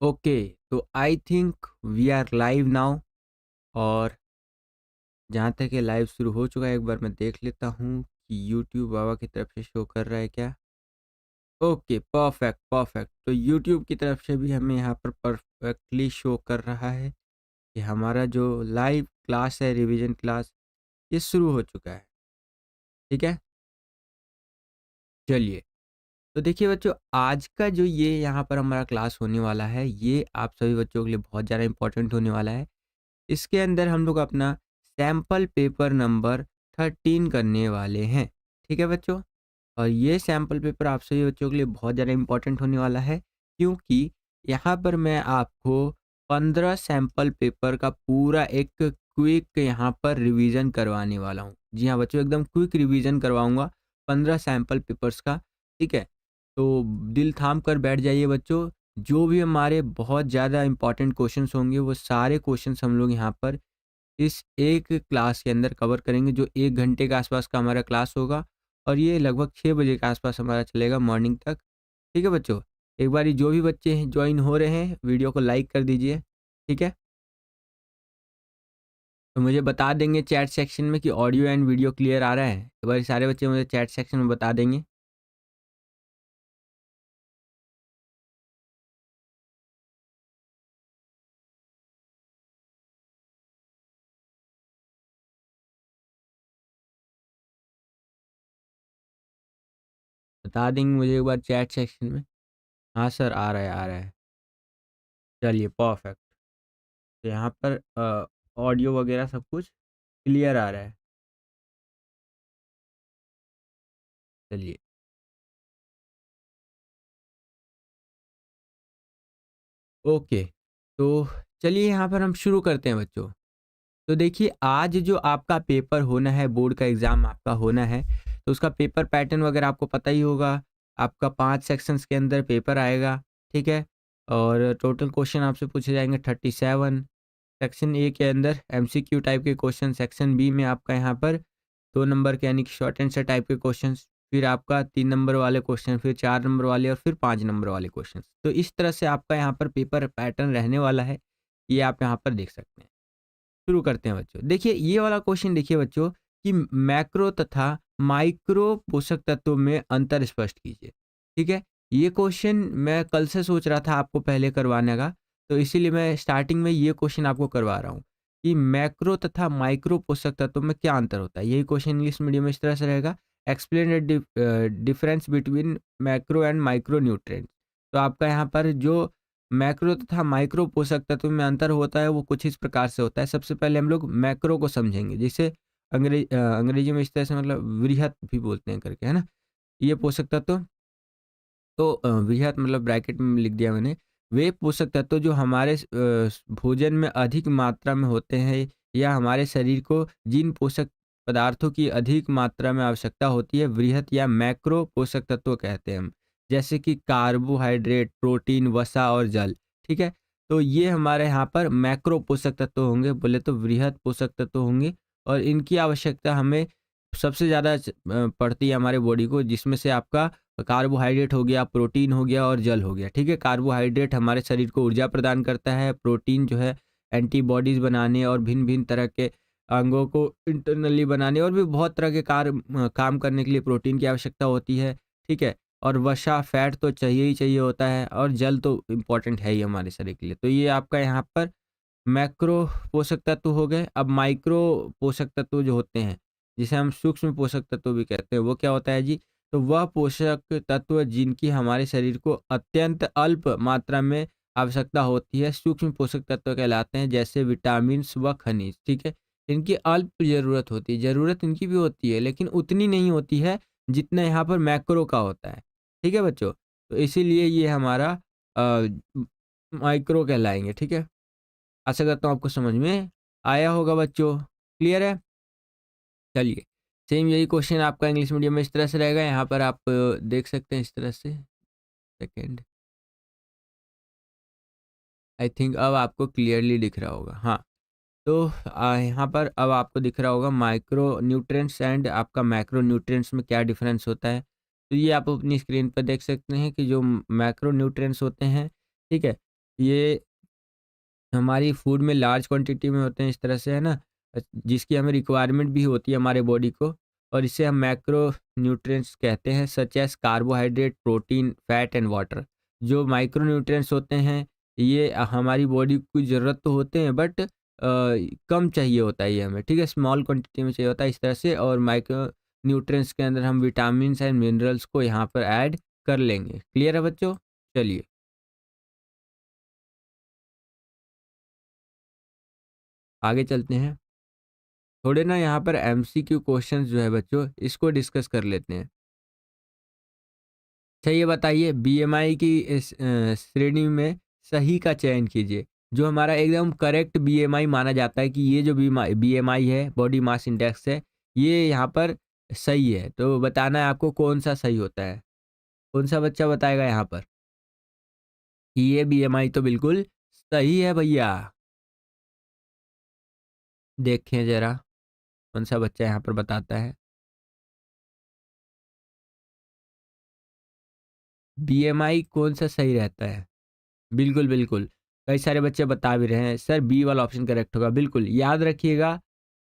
Okay, तो I think we are live now. और जहाँ तक ये लाइव शुरू हो चुका है, एक बार मैं देख लेता हूँ कि यूट्यूब बाबा की तरफ से शो कर रहा है क्या। Okay, perfect perfect. तो यूट्यूब की तरफ से भी हमें यहाँ पर परफेक्टली शो कर रहा है कि हमारा जो लाइव क्लास है, रिवीजन क्लास, ये शुरू हो चुका है। ठीक है, चलिए। तो देखिए बच्चों, आज का जो ये यहाँ पर हमारा क्लास होने वाला है, ये आप सभी बच्चों के लिए बहुत ज़्यादा इंपॉर्टेंट होने वाला है। इसके अंदर हम लोग अपना सैंपल पेपर नंबर 13 करने वाले हैं। ठीक है बच्चों? और ये सैंपल पेपर आप सभी बच्चों के लिए बहुत ज़्यादा इंपॉर्टेंट होने वाला है, क्योंकि यहाँ पर मैं आपको 15 सैंपल पेपर का पूरा एक क्विक यहाँ पर रिवीजन करवाने वाला हूँ। जी हाँ बच्चों, एकदम क्विक रिवीजन करवाऊँगा 15 सैंपल पेपर्स का। ठीक है? तो दिल थाम कर बैठ जाइए बच्चों। जो भी हमारे बहुत ज़्यादा इंपॉर्टेंट क्वेश्चंस होंगे, वो सारे क्वेश्चंस हम लोग यहाँ पर इस एक क्लास के अंदर कवर करेंगे, जो 1 घंटे के आसपास का हमारा क्लास होगा। और ये लगभग 6 बजे के आसपास हमारा चलेगा मॉर्निंग तक। ठीक है बच्चों? एक बारी जो भी बच्चे हैं जॉइन हो रहे हैं, वीडियो को लाइक कर दीजिए। ठीक है? तो मुझे बता देंगे चैट सेक्शन में कि ऑडियो एंड वीडियो क्लियर आ रहा है। एक बारी सारे बच्चे मुझे चैट सेक्शन में बता देंगे। बता देंगे मुझे एक बार चैट सेक्शन में। हाँ सर, आ रहा है, आ रहा है। चलिए परफेक्ट। तो यहाँ पर ऑडियो वगैरह सब कुछ क्लियर आ रहा है। चलिए। ओके, तो चलिए यहाँ पर हम शुरू करते हैं बच्चों। तो देखिए, आज जो आपका पेपर होना है, बोर्ड का एग्ज़ाम आपका होना है, तो उसका पेपर पैटर्न वगैरह आपको पता ही होगा। आपका 5 सेक्शंस के अंदर पेपर आएगा, ठीक है? और टोटल क्वेश्चन आपसे पूछे जाएँगे 37। सेक्शन ए के अंदर एमसीक्यू टाइप के क्वेश्चन, सेक्शन बी में आपका यहाँ पर 2 नंबर के यानी कि शॉर्ट आंसर टाइप के क्वेश्चंस, फिर आपका 3 नंबर वाले क्वेश्चन, फिर 4 नंबर वाले और फिर 5 नंबर वाले क्वेश्चंस। तो इस तरह से आपका यहाँ पर पेपर पैटर्न रहने वाला है, ये आप यहाँ पर देख सकते हैं। शुरू करते हैं बच्चों। देखिए ये वाला क्वेश्चन देखिए बच्चों कि मैक्रो तथा माइक्रो पोषक तत्वों में अंतर स्पष्ट कीजिए। ठीक है? ये क्वेश्चन मैं कल से सोच रहा था आपको पहले करवाने का, तो इसीलिए मैं स्टार्टिंग में ये क्वेश्चन आपको करवा रहा हूँ कि मैक्रो तथा माइक्रो पोषक तत्वों में क्या अंतर होता है। यही क्वेश्चन इंग्लिश मीडियम में इस तरह से रहेगा, explain the difference between macro and micro nutrients. तो आपका यहाँ पर जो मैक्रो तथा माइक्रो पोषक तत्व में अंतर होता है, वो कुछ इस प्रकार से होता है। सबसे पहले हम लोग मैक्रो को समझेंगे, जिसे अंग्रेजी में इस तरह से मतलब वृहत भी बोलते हैं करके, है ना? ये पोषक तत्व, तो वृहत मतलब ब्रैकेट में लिख दिया मैंने। वे पोषक तत्व जो हमारे भोजन में अधिक मात्रा में होते हैं, या हमारे शरीर को जिन पोषक पदार्थों की अधिक मात्रा में आवश्यकता होती है, वृहत या मैक्रो पोषक तत्व कहते हैं हम। जैसे कि कार्बोहाइड्रेट, प्रोटीन, वसा और जल। ठीक है? तो ये हमारे यहाँ पर मैक्रो पोषक तत्व होंगे, बोले तो वृहत पोषक तत्व होंगे। और इनकी आवश्यकता हमें सबसे ज़्यादा पड़ती है हमारे बॉडी को, जिसमें से आपका कार्बोहाइड्रेट हो गया, प्रोटीन हो गया और जल हो गया। ठीक है? कार्बोहाइड्रेट हमारे शरीर को ऊर्जा प्रदान करता है, प्रोटीन जो है एंटीबॉडीज़ बनाने और भिन्न-भिन्न तरह के अंगों को इंटरनली बनाने और भी बहुत तरह के काम करने के लिए प्रोटीन की आवश्यकता होती है। ठीक है? और वसा, फैट तो चाहिए ही चाहिए होता है, और जल तो इम्पोर्टेंट है ही हमारे शरीर के लिए। तो ये आपका यहाँ पर मैक्रो पोषक तत्व हो गए। अब माइक्रो पोषक तत्व जो होते हैं, जिसे हम सूक्ष्म पोषक तत्व भी कहते हैं, वो क्या होता है जी? तो वह पोषक तत्व जिनकी हमारे शरीर को अत्यंत अल्प मात्रा में आवश्यकता होती है, सूक्ष्म पोषक तत्व कहलाते हैं, जैसे विटामिन्स व खनिज। ठीक है? इनकी अल्प ज़रूरत होती है, ज़रूरत इनकी भी होती है, लेकिन उतनी नहीं होती है जितना यहाँ पर मैक्रो का होता है। ठीक है बच्चों? तो इसीलिए ये हमारा अ, माइक्रो कहलाएँगे। ठीक है? आशा करता हूँ आपको समझ में आया होगा बच्चों। क्लियर है? चलिए, सेम यही क्वेश्चन आपका इंग्लिश मीडियम में इस तरह से रहेगा। यहाँ पर आप देख सकते हैं इस तरह से। सेकंड, आई थिंक अब आपको क्लियरली दिख रहा होगा। हाँ, तो यहाँ पर अब आपको दिख रहा होगा माइक्रो न्यूट्रिएंट्स एंड आपका मैक्रो न्यूट्रिएंट्स में क्या डिफरेंस होता है। तो ये आप अपनी स्क्रीन पर देख सकते हैं कि जो मैक्रो न्यूट्रिएंट्स होते हैं, ठीक है? ये हमारी फूड में लार्ज क्वांटिटी में होते हैं इस तरह से, है ना? जिसकी हमें रिक्वायरमेंट भी होती है हमारे बॉडी को, और इसे हम मैक्रो न्यूट्रिएंट्स कहते हैं, such as carbohydrate, protein, fat and water. जो माइक्रो न्यूट्रिएंट्स होते हैं, ये हमारी बॉडी को ज़रूरत तो होते हैं, बट कम चाहिए होता है ये हमें, ठीक है? स्मॉल क्वांटिटी में चाहिए होता है इस तरह से, और माइक्रो न्यूट्रिएंट्स के अंदर हम विटामिन्स एंड मिनरल्स को यहाँ पर ऐड कर लेंगे। क्लियर है बच्चों? चलिए, आगे चलते हैं। थोड़े ना यहाँ पर एमसीक्यू क्वेश्चंस जो है बच्चों, इसको डिस्कस कर लेते हैं। अच्छा, ये बताइए, बीएमआई की इस श्रेणी में सही का चयन कीजिए। जो हमारा एकदम करेक्ट बीएमआई माना जाता है कि ये जो बीएमआई है, बॉडी मास इंडेक्स है, ये यहाँ पर सही है। तो बताना है आपको कौन सा सही होता है। कौन सा बच्चा बताएगा यहाँ पर कि ये बीएमआई तो बिल्कुल सही है भैया? देखें जरा कौन सा बच्चा यहाँ पर बताता है। बीएमआई कौन सा सही रहता है? बिल्कुल, बिल्कुल। कई सारे बच्चे बता भी रहे हैं, सर बी वाला ऑप्शन करेक्ट होगा। बिल्कुल, याद रखिएगा,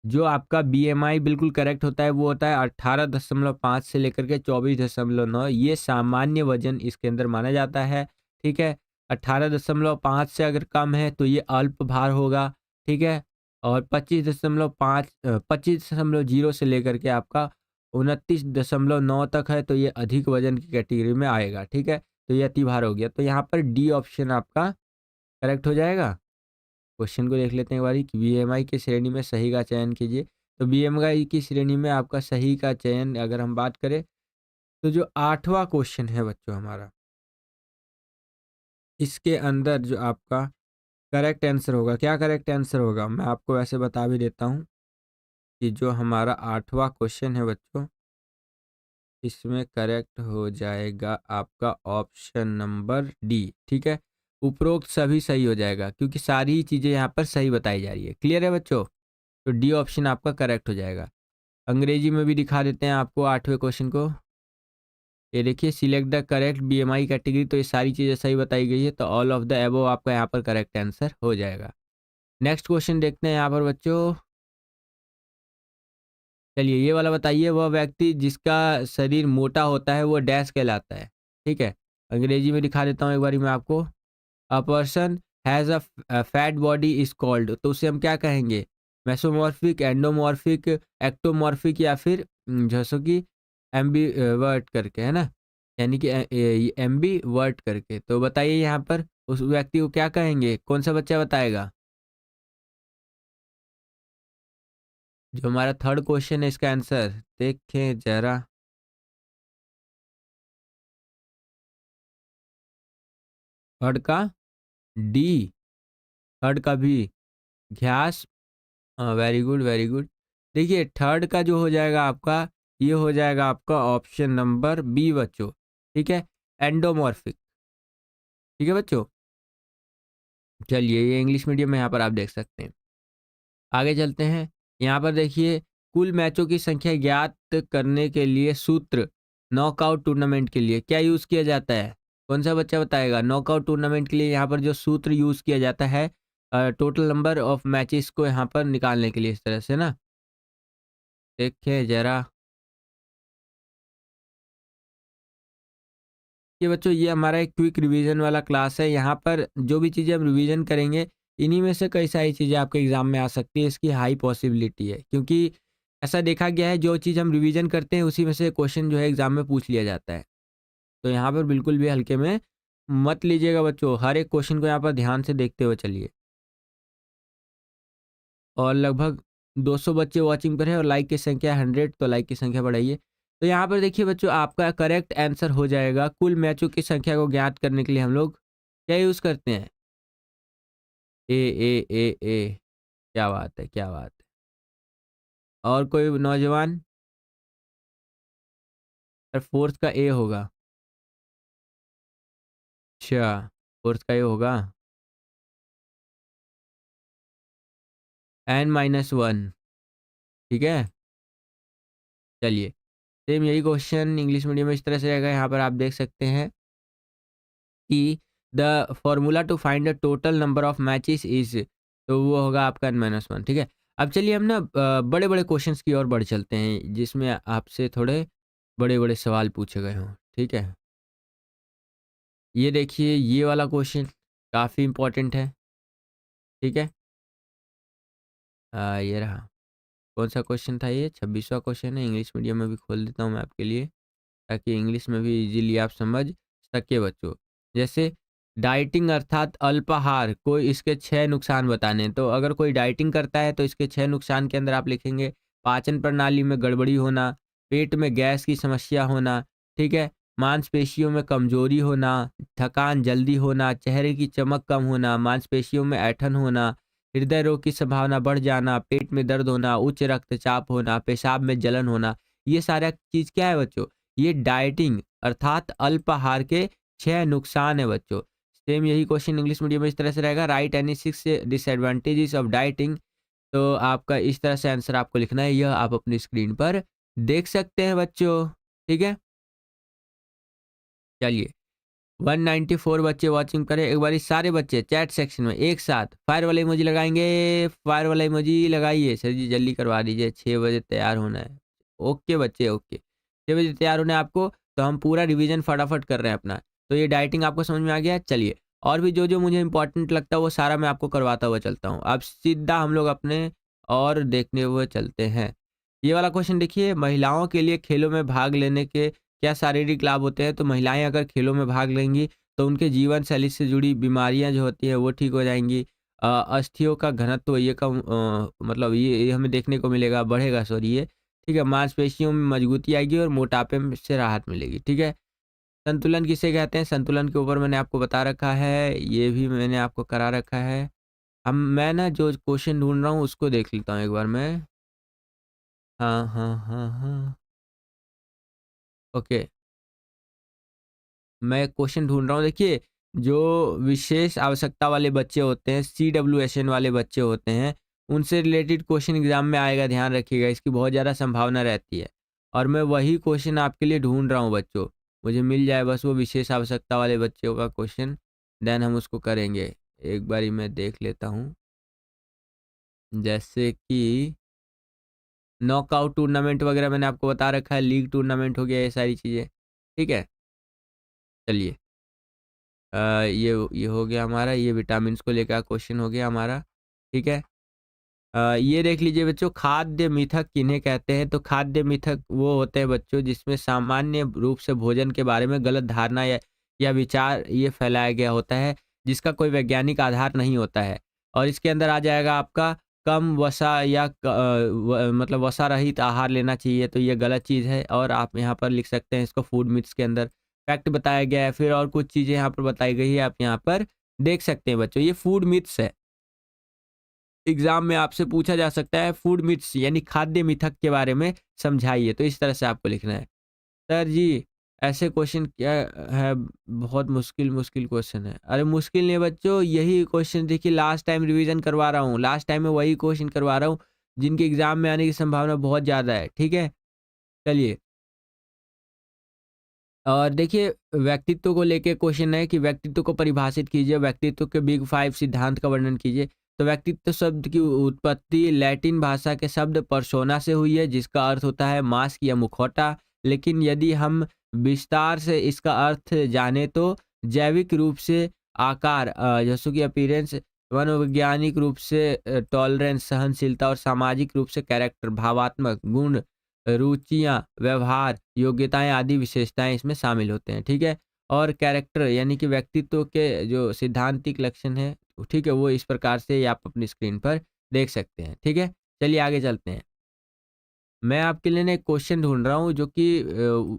जो आपका बीएमआई बिल्कुल करेक्ट होता है, वो होता है 18.5 से लेकर के 24.9। ये सामान्य वज़न इसके अंदर माना जाता है, ठीक है? 18.5 से अगर कम है, तो ये अल्प भार होगा, ठीक है? और 25.0 से लेकर के आपका 29.9 तक है, तो ये अधिक वज़न की कैटेगरी में आएगा, ठीक है? तो ये अति भार हो गया। तो यहाँ पर डी ऑप्शन आपका करेक्ट हो जाएगा। क्वेश्चन को देख लेते हैं एक बारी कि बीएमआई की श्रेणी में सही का चयन कीजिए। तो बीएमआई की श्रेणी में आपका सही का चयन अगर हम बात करें, तो जो 8वां क्वेश्चन है बच्चों हमारा, इसके अंदर जो आपका करेक्ट आंसर होगा, क्या करेक्ट आंसर होगा? मैं आपको वैसे बता भी देता हूँ कि जो हमारा 8वां क्वेश्चन है बच्चों, इसमें करेक्ट हो जाएगा आपका ऑप्शन नंबर डी, ठीक है? उपरोक्त सभी सही हो जाएगा क्योंकि सारी चीज़ें यहाँ पर सही बताई जा रही है। क्लियर है बच्चों? तो डी ऑप्शन आपका करेक्ट हो जाएगा। अंग्रेजी में भी दिखा देते हैं आपको 8वें क्वेश्चन को। ये देखिए, select the correct BMI category, तो ये सारी चीज़ें सही बताई गई है, तो ऑल ऑफ द अबव आपका यहाँ पर करेक्ट आंसर हो जाएगा। नेक्स्ट क्वेश्चन देखते हैं यहाँ पर बच्चों। चलिए, ये वाला बताइए, वह व्यक्ति जिसका शरीर मोटा होता है वो डैश कहलाता है, ठीक है? अंग्रेजी में दिखा देता हूँ एक बारी मैं आपको। A person has a fat body is called, तो उसे हम क्या कहेंगे? मेसोमॉर्फिक, एंडोमॉर्फिक, एक्टोमॉर्फिक, या फिर जैसे कि एम्बीवर्ट करके, है ना? यानी कि एम्बीवर्ट करके। तो बताइए यहाँ पर उस व्यक्ति को क्या कहेंगे? कौन सा बच्चा बताएगा? जो हमारा थर्ड क्वेश्चन है, इसका आंसर देखें जरा। थर्ड का डी, थर्ड का भी घ्यास। Very good, very good. देखिए, थर्ड का जो हो जाएगा आपका, ये हो जाएगा आपका ऑप्शन नंबर बी बच्चों, ठीक है? एंडोमॉर्फिक, ठीक है बच्चों? चलिए, ये इंग्लिश मीडियम में यहाँ पर आप देख सकते हैं। आगे चलते हैं। यहाँ पर देखिए, कुल मैचों की संख्या ज्ञात करने के लिए सूत्र नॉकआउट टूर्नामेंट के लिए क्या यूज़ किया जाता है? कौन सा बच्चा बताएगा? नॉकआउट टूर्नामेंट के लिए यहाँ पर जो सूत्र यूज़ किया जाता है, टोटल नंबर ऑफ मैचेस को यहाँ पर निकालने के लिए, इस तरह से ना। देखें जरा। ये बच्चों, ये हमारा एक क्विक रिवीजन वाला क्लास है। यहाँ पर जो भी चीज़ें हम रिवीजन करेंगे, इन्हीं में से कई सारी चीज़ें आपके एग्जाम में आ सकती है। इसकी हाई पॉसिबिलिटी है क्योंकि ऐसा देखा गया है, जो चीज़ हम रिवीजन करते हैं उसी में से क्वेश्चन जो है एग्जाम में पूछ लिया जाता है। तो यहाँ पर बिल्कुल भी हल्के में मत लीजिएगा बच्चों, हर एक क्वेश्चन को यहाँ पर ध्यान से देखते हुए चलिए। और लगभग 200 बच्चे वॉचिंग पर है और लाइक की संख्या 100, तो लाइक की संख्या बढ़ाइए। तो यहाँ पर देखिए बच्चों, आपका करेक्ट आंसर हो जाएगा, कुल मैचों की संख्या को ज्ञात करने के लिए हम लोग क्या यूज़ करते हैं? ए। क्या बात है, क्या बात है। और कोई नौजवान? सर, फोर्थ का ए होगा। अच्छा, फोर्थ का ए होगा। n-1, ठीक है? चलिए, सेम यही क्वेश्चन इंग्लिश मीडियम में इस तरह से रहेगा। यहाँ पर आप देख सकते हैं कि the formula to find the total number of matches is, तो वो होगा आपका n-1, ठीक है। अब चलिए हम ना बड़े बड़े क्वेश्चंस की ओर बढ़ चलते हैं जिसमें आपसे थोड़े बड़े बड़े सवाल पूछे गए हों, ठीक है। ये देखिए ये वाला क्वेश्चन काफ़ी इंपॉर्टेंट है, ठीक है। ये रहा। कौन सा क्वेश्चन था ये? 26वां क्वेश्चन है। इंग्लिश मीडियम में भी खोल देता हूँ मैं आपके लिए, ताकि इंग्लिश में भी इजीली आप समझ सके बच्चों। जैसे डाइटिंग अर्थात अल्पाहार को इसके 6 नुकसान बताने हैं। तो अगर कोई डाइटिंग करता है तो इसके 6 नुकसान के अंदर आप लिखेंगे पाचन प्रणाली में गड़बड़ी होना, पेट में गैस की समस्या होना, ठीक है? मांसपेशियों में कमजोरी होना, थकान जल्दी होना, चेहरे की चमक कम होना, मांसपेशियों में ऐंठन होना, हृदय रोग की संभावना बढ़ जाना, पेट में दर्द होना, उच्च रक्तचाप होना, पेशाब में जलन होना। ये सारा चीज़ क्या है बच्चों? ये डाइटिंग अर्थात अल्पाहार के 6 नुकसान है बच्चों। सेम यही क्वेश्चन इंग्लिश मीडियम में इस तरह से रहेगा, right any 6 disadvantages of dieting. तो आपका इस तरह से आंसर आपको लिखना है, यह आप अपनी स्क्रीन पर देख सकते हैं बच्चों, ठीक है? चलिए 194 बच्चे वॉचिंग करें। एक बारी सारे बच्चे चैट सेक्शन में एक साथ फायर वाला इमोजी लगाएंगे। फायर वाला इमोजी लगाइए सर जी, जल्दी करवा दीजिए, 6 बजे तैयार होना है। ओके बच्चे ओके, 6 बजे तैयार होना है आपको। तो हम पूरा रिवीजन फटाफट कर रहे हैं अपना। तो ये डाइटिंग आपको समझ में आ गया। चलिए और भी जो जो मुझे इंपॉर्टेंट लगता है वो सारा मैं आपको करवाता हुआ चलता हूँ। अब सीधा हम लोग अपने और देखने हुए चलते हैं। ये वाला क्वेश्चन देखिए, महिलाओं के लिए खेलों में भाग लेने के क्या शारीरिक लाभ होते हैं? तो महिलाएं अगर खेलों में भाग लेंगी तो उनके जीवन शैली से जुड़ी बीमारियां जो होती हैं वो ठीक हो जाएंगी। अस्थियों का घनत्व ये कम मतलब ये हमें देखने को मिलेगा, बढ़ेगा सॉरी ये, ठीक है। मांसपेशियों में मजबूती आएगी और मोटापे में से राहत मिलेगी, ठीक है। संतुलन किसे कहते हैं? संतुलन के ऊपर मैंने आपको बता रखा है, ये भी मैंने आपको करा रखा है। अब मैं ना जो क्वेश्चन ढूंढ रहा हूँ उसको देख लेता हूँ एक बार मैं। हाँ हाँ हाँ हाँ, ओके। मैं क्वेश्चन ढूँढ रहा हूँ। देखिए, जो विशेष आवश्यकता वाले बच्चे होते हैं, सीडब्ल्यूएसएन वाले बच्चे होते हैं, उनसे रिलेटेड क्वेश्चन एग्ज़ाम में आएगा, ध्यान रखिएगा, इसकी बहुत ज़्यादा संभावना रहती है। और मैं वही क्वेश्चन आपके लिए ढूँढ रहा हूँ बच्चों। मुझे मिल जाए बस वो विशेष आवश्यकता वाले बच्चों का क्वेश्चन, देन हम उसको करेंगे। एक बारी मैं देख लेता हूँ। जैसे कि नॉकआउट टूर्नामेंट वगैरह मैंने आपको बता रखा है, लीग टूर्नामेंट हो गया, ये सारी चीज़ें, ठीक है? चलिए। ये हो गया हमारा, ये विटामिन्स को लेकर क्वेश्चन हो गया हमारा, ठीक है। ये देख लीजिए बच्चों, खाद्य मिथक किन्हें कहते हैं? तो खाद्य मिथक वो होते हैं बच्चों जिसमें सामान्य रूप से भोजन के बारे में गलत धारणा या विचार ये फैलाया गया होता है जिसका कोई वैज्ञानिक आधार नहीं होता है। और इसके अंदर आ जाएगा आपका कम वसा या मतलब वसा रहित आहार लेना चाहिए, तो ये गलत चीज़ है। और आप यहाँ पर लिख सकते हैं इसको फूड मिथ्स के अंदर फैक्ट बताया गया है। फिर और कुछ चीज़ें यहाँ पर बताई गई है, आप यहाँ पर देख सकते हैं बच्चों, ये फूड मिथ्स है। एग्जाम में आपसे पूछा जा सकता है फूड मिथ्स यानी खाद्य मिथक के बारे में समझाइए, तो इस तरह से आपको लिखना है। सर जी ऐसे क्वेश्चन क्या है? बहुत मुश्किल मुश्किल क्वेश्चन है। अरे मुश्किल नहीं है बच्चों, यही क्वेश्चन देखिए लास्ट टाइम रिवीजन करवा रहा हूँ, लास्ट टाइम में वही क्वेश्चन करवा रहा हूँ जिनके एग्जाम में आने की संभावना बहुत ज़्यादा है, ठीक है। चलिए, और देखिए व्यक्तित्व को लेके क्वेश्चन है कि व्यक्तित्व को परिभाषित कीजिए, व्यक्तित्व के बिग 5 सिद्धांत का वर्णन कीजिए। तो व्यक्तित्व शब्द की उत्पत्ति लैटिन भाषा के शब्द पर्सोना से हुई है जिसका अर्थ होता है मास्क या मुखौटा। लेकिन यदि हम विस्तार से इसका अर्थ जाने तो जैविक रूप से आकार जैसे कि अपीयरेंस, मनोवैज्ञानिक रूप से टॉलरेंस सहनशीलता और सामाजिक रूप से कैरेक्टर भावात्मक गुण, रुचियाँ, व्यवहार, योग्यताएँ आदि विशेषताएँ इसमें शामिल होते हैं, ठीक है? और कैरेक्टर यानी कि व्यक्तित्व के जो सिद्धांतिक लक्षण हैं, ठीक है? वो इस प्रकार से आप अपनी स्क्रीन पर देख सकते हैं, ठीक है? चलिए आगे चलते हैं। मैं आपके लिए ना एक क्वेश्चन ढूँढ रहा हूँ जो कि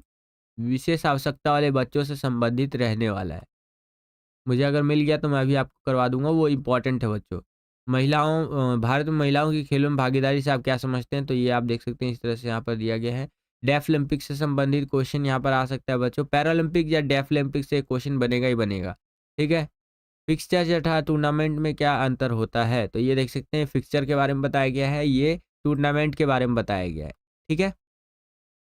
विशेष आवश्यकता वाले बच्चों से संबंधित रहने वाला है। मुझे अगर मिल गया तो मैं अभी आपको करवा दूँगा, वो इम्पोर्टेंट है बच्चों। भारत में महिलाओं की खेलों में भागीदारी से आप क्या समझते हैं? तो ये आप देख सकते हैं इस तरह से यहाँ पर दिया गया है। डेफलिम्पिक्स से संबंधित क्वेश्चन यहाँ पर आ सकता है बच्चों। पैरालंपिक या डेफलिम्पिक्स से क्वेश्चन बनेगा ही बनेगा, ठीक है? फिक्सचर तथा टूर्नामेंट में क्या अंतर होता है? तो ये देख सकते हैं फिक्सचर के बारे में बताया गया है, ये टूर्नामेंट के बारे में बताया गया है, ठीक है?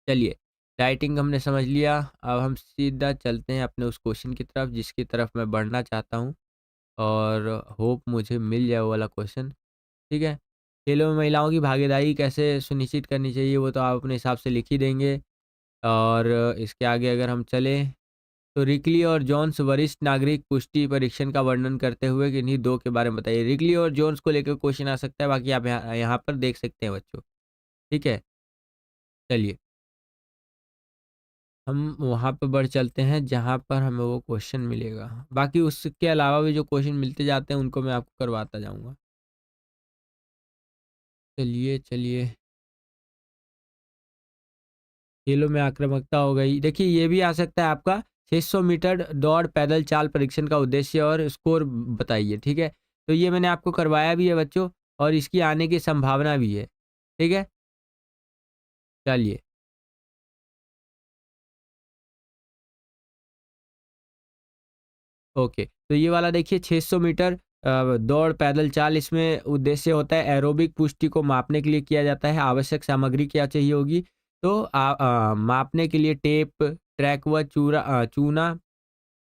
चलिए, डाइटिंग हमने समझ लिया। अब हम सीधा चलते हैं अपने उस क्वेश्चन की तरफ जिसकी तरफ मैं बढ़ना चाहता हूँ, और होप मुझे मिल जाए वो वाला क्वेश्चन। ठीक है? खेलों में महिलाओं की भागीदारी कैसे सुनिश्चित करनी चाहिए, वो तो आप अपने हिसाब से लिख ही देंगे। और इसके आगे अगर हम चलें, तो रिकली और जोन्स वरिष्ठ नागरिक पुष्टि परीक्षण का वर्णन करते हुए किन्हीं 2 के बारे में बताइए। रिकली और जोन्स को लेकर क्वेश्चन आ सकता है, बाकी आप यहाँ यहाँ पर देख सकते हैं बच्चों। ठीक है? चलिए, हम वहाँ पे बढ़ चलते हैं जहाँ पर हमें वो क्वेश्चन मिलेगा। बाकी उसके अलावा भी जो क्वेश्चन मिलते जाते हैं उनको मैं आपको करवाता जाऊँगा। चलिए, चलिए। खेलों में आक्रामकता हो गई। देखिए ये भी आ सकता है आपका 600 मीटर दौड़ पैदल चाल परीक्षण का उद्देश्य और स्कोर बताइए, ठीक है? तो ये मैंने आपको करवाया भी है बच्चों, और इसकी आने की संभावना भी है, ठीक है? चलिए, ओके। तो ये वाला देखिए 600 मीटर दौड़ पैदल चाल, इसमें उद्देश्य होता है एरोबिक पुष्टि को मापने के लिए किया जाता है। आवश्यक सामग्री क्या चाहिए होगी? तो मापने के लिए टेप, ट्रैक व चूना,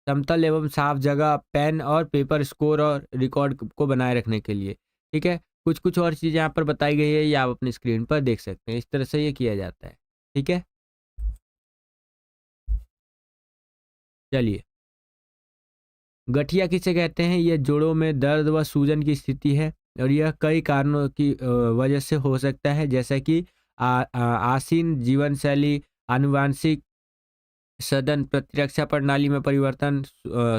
समतल एवं साफ जगह, पेन और पेपर, स्कोर और रिकॉर्ड को बनाए रखने के लिए, ठीक है? कुछ-कुछ और चीज़ें यहाँ पर बताई गई है, ये आप अपनी स्क्रीन पर देख सकते हैं। इस तरह से ये किया जाता है, ठीक है? चलिए, गठिया किसे कहते हैं? ये जोड़ों में दर्द व सूजन की स्थिति है, और यह कई कारणों की वजह से हो सकता है, जैसा कि आसीन जीवन शैली, आनुवांशिक सदन, प्रतिरक्षा प्रणाली में परिवर्तन,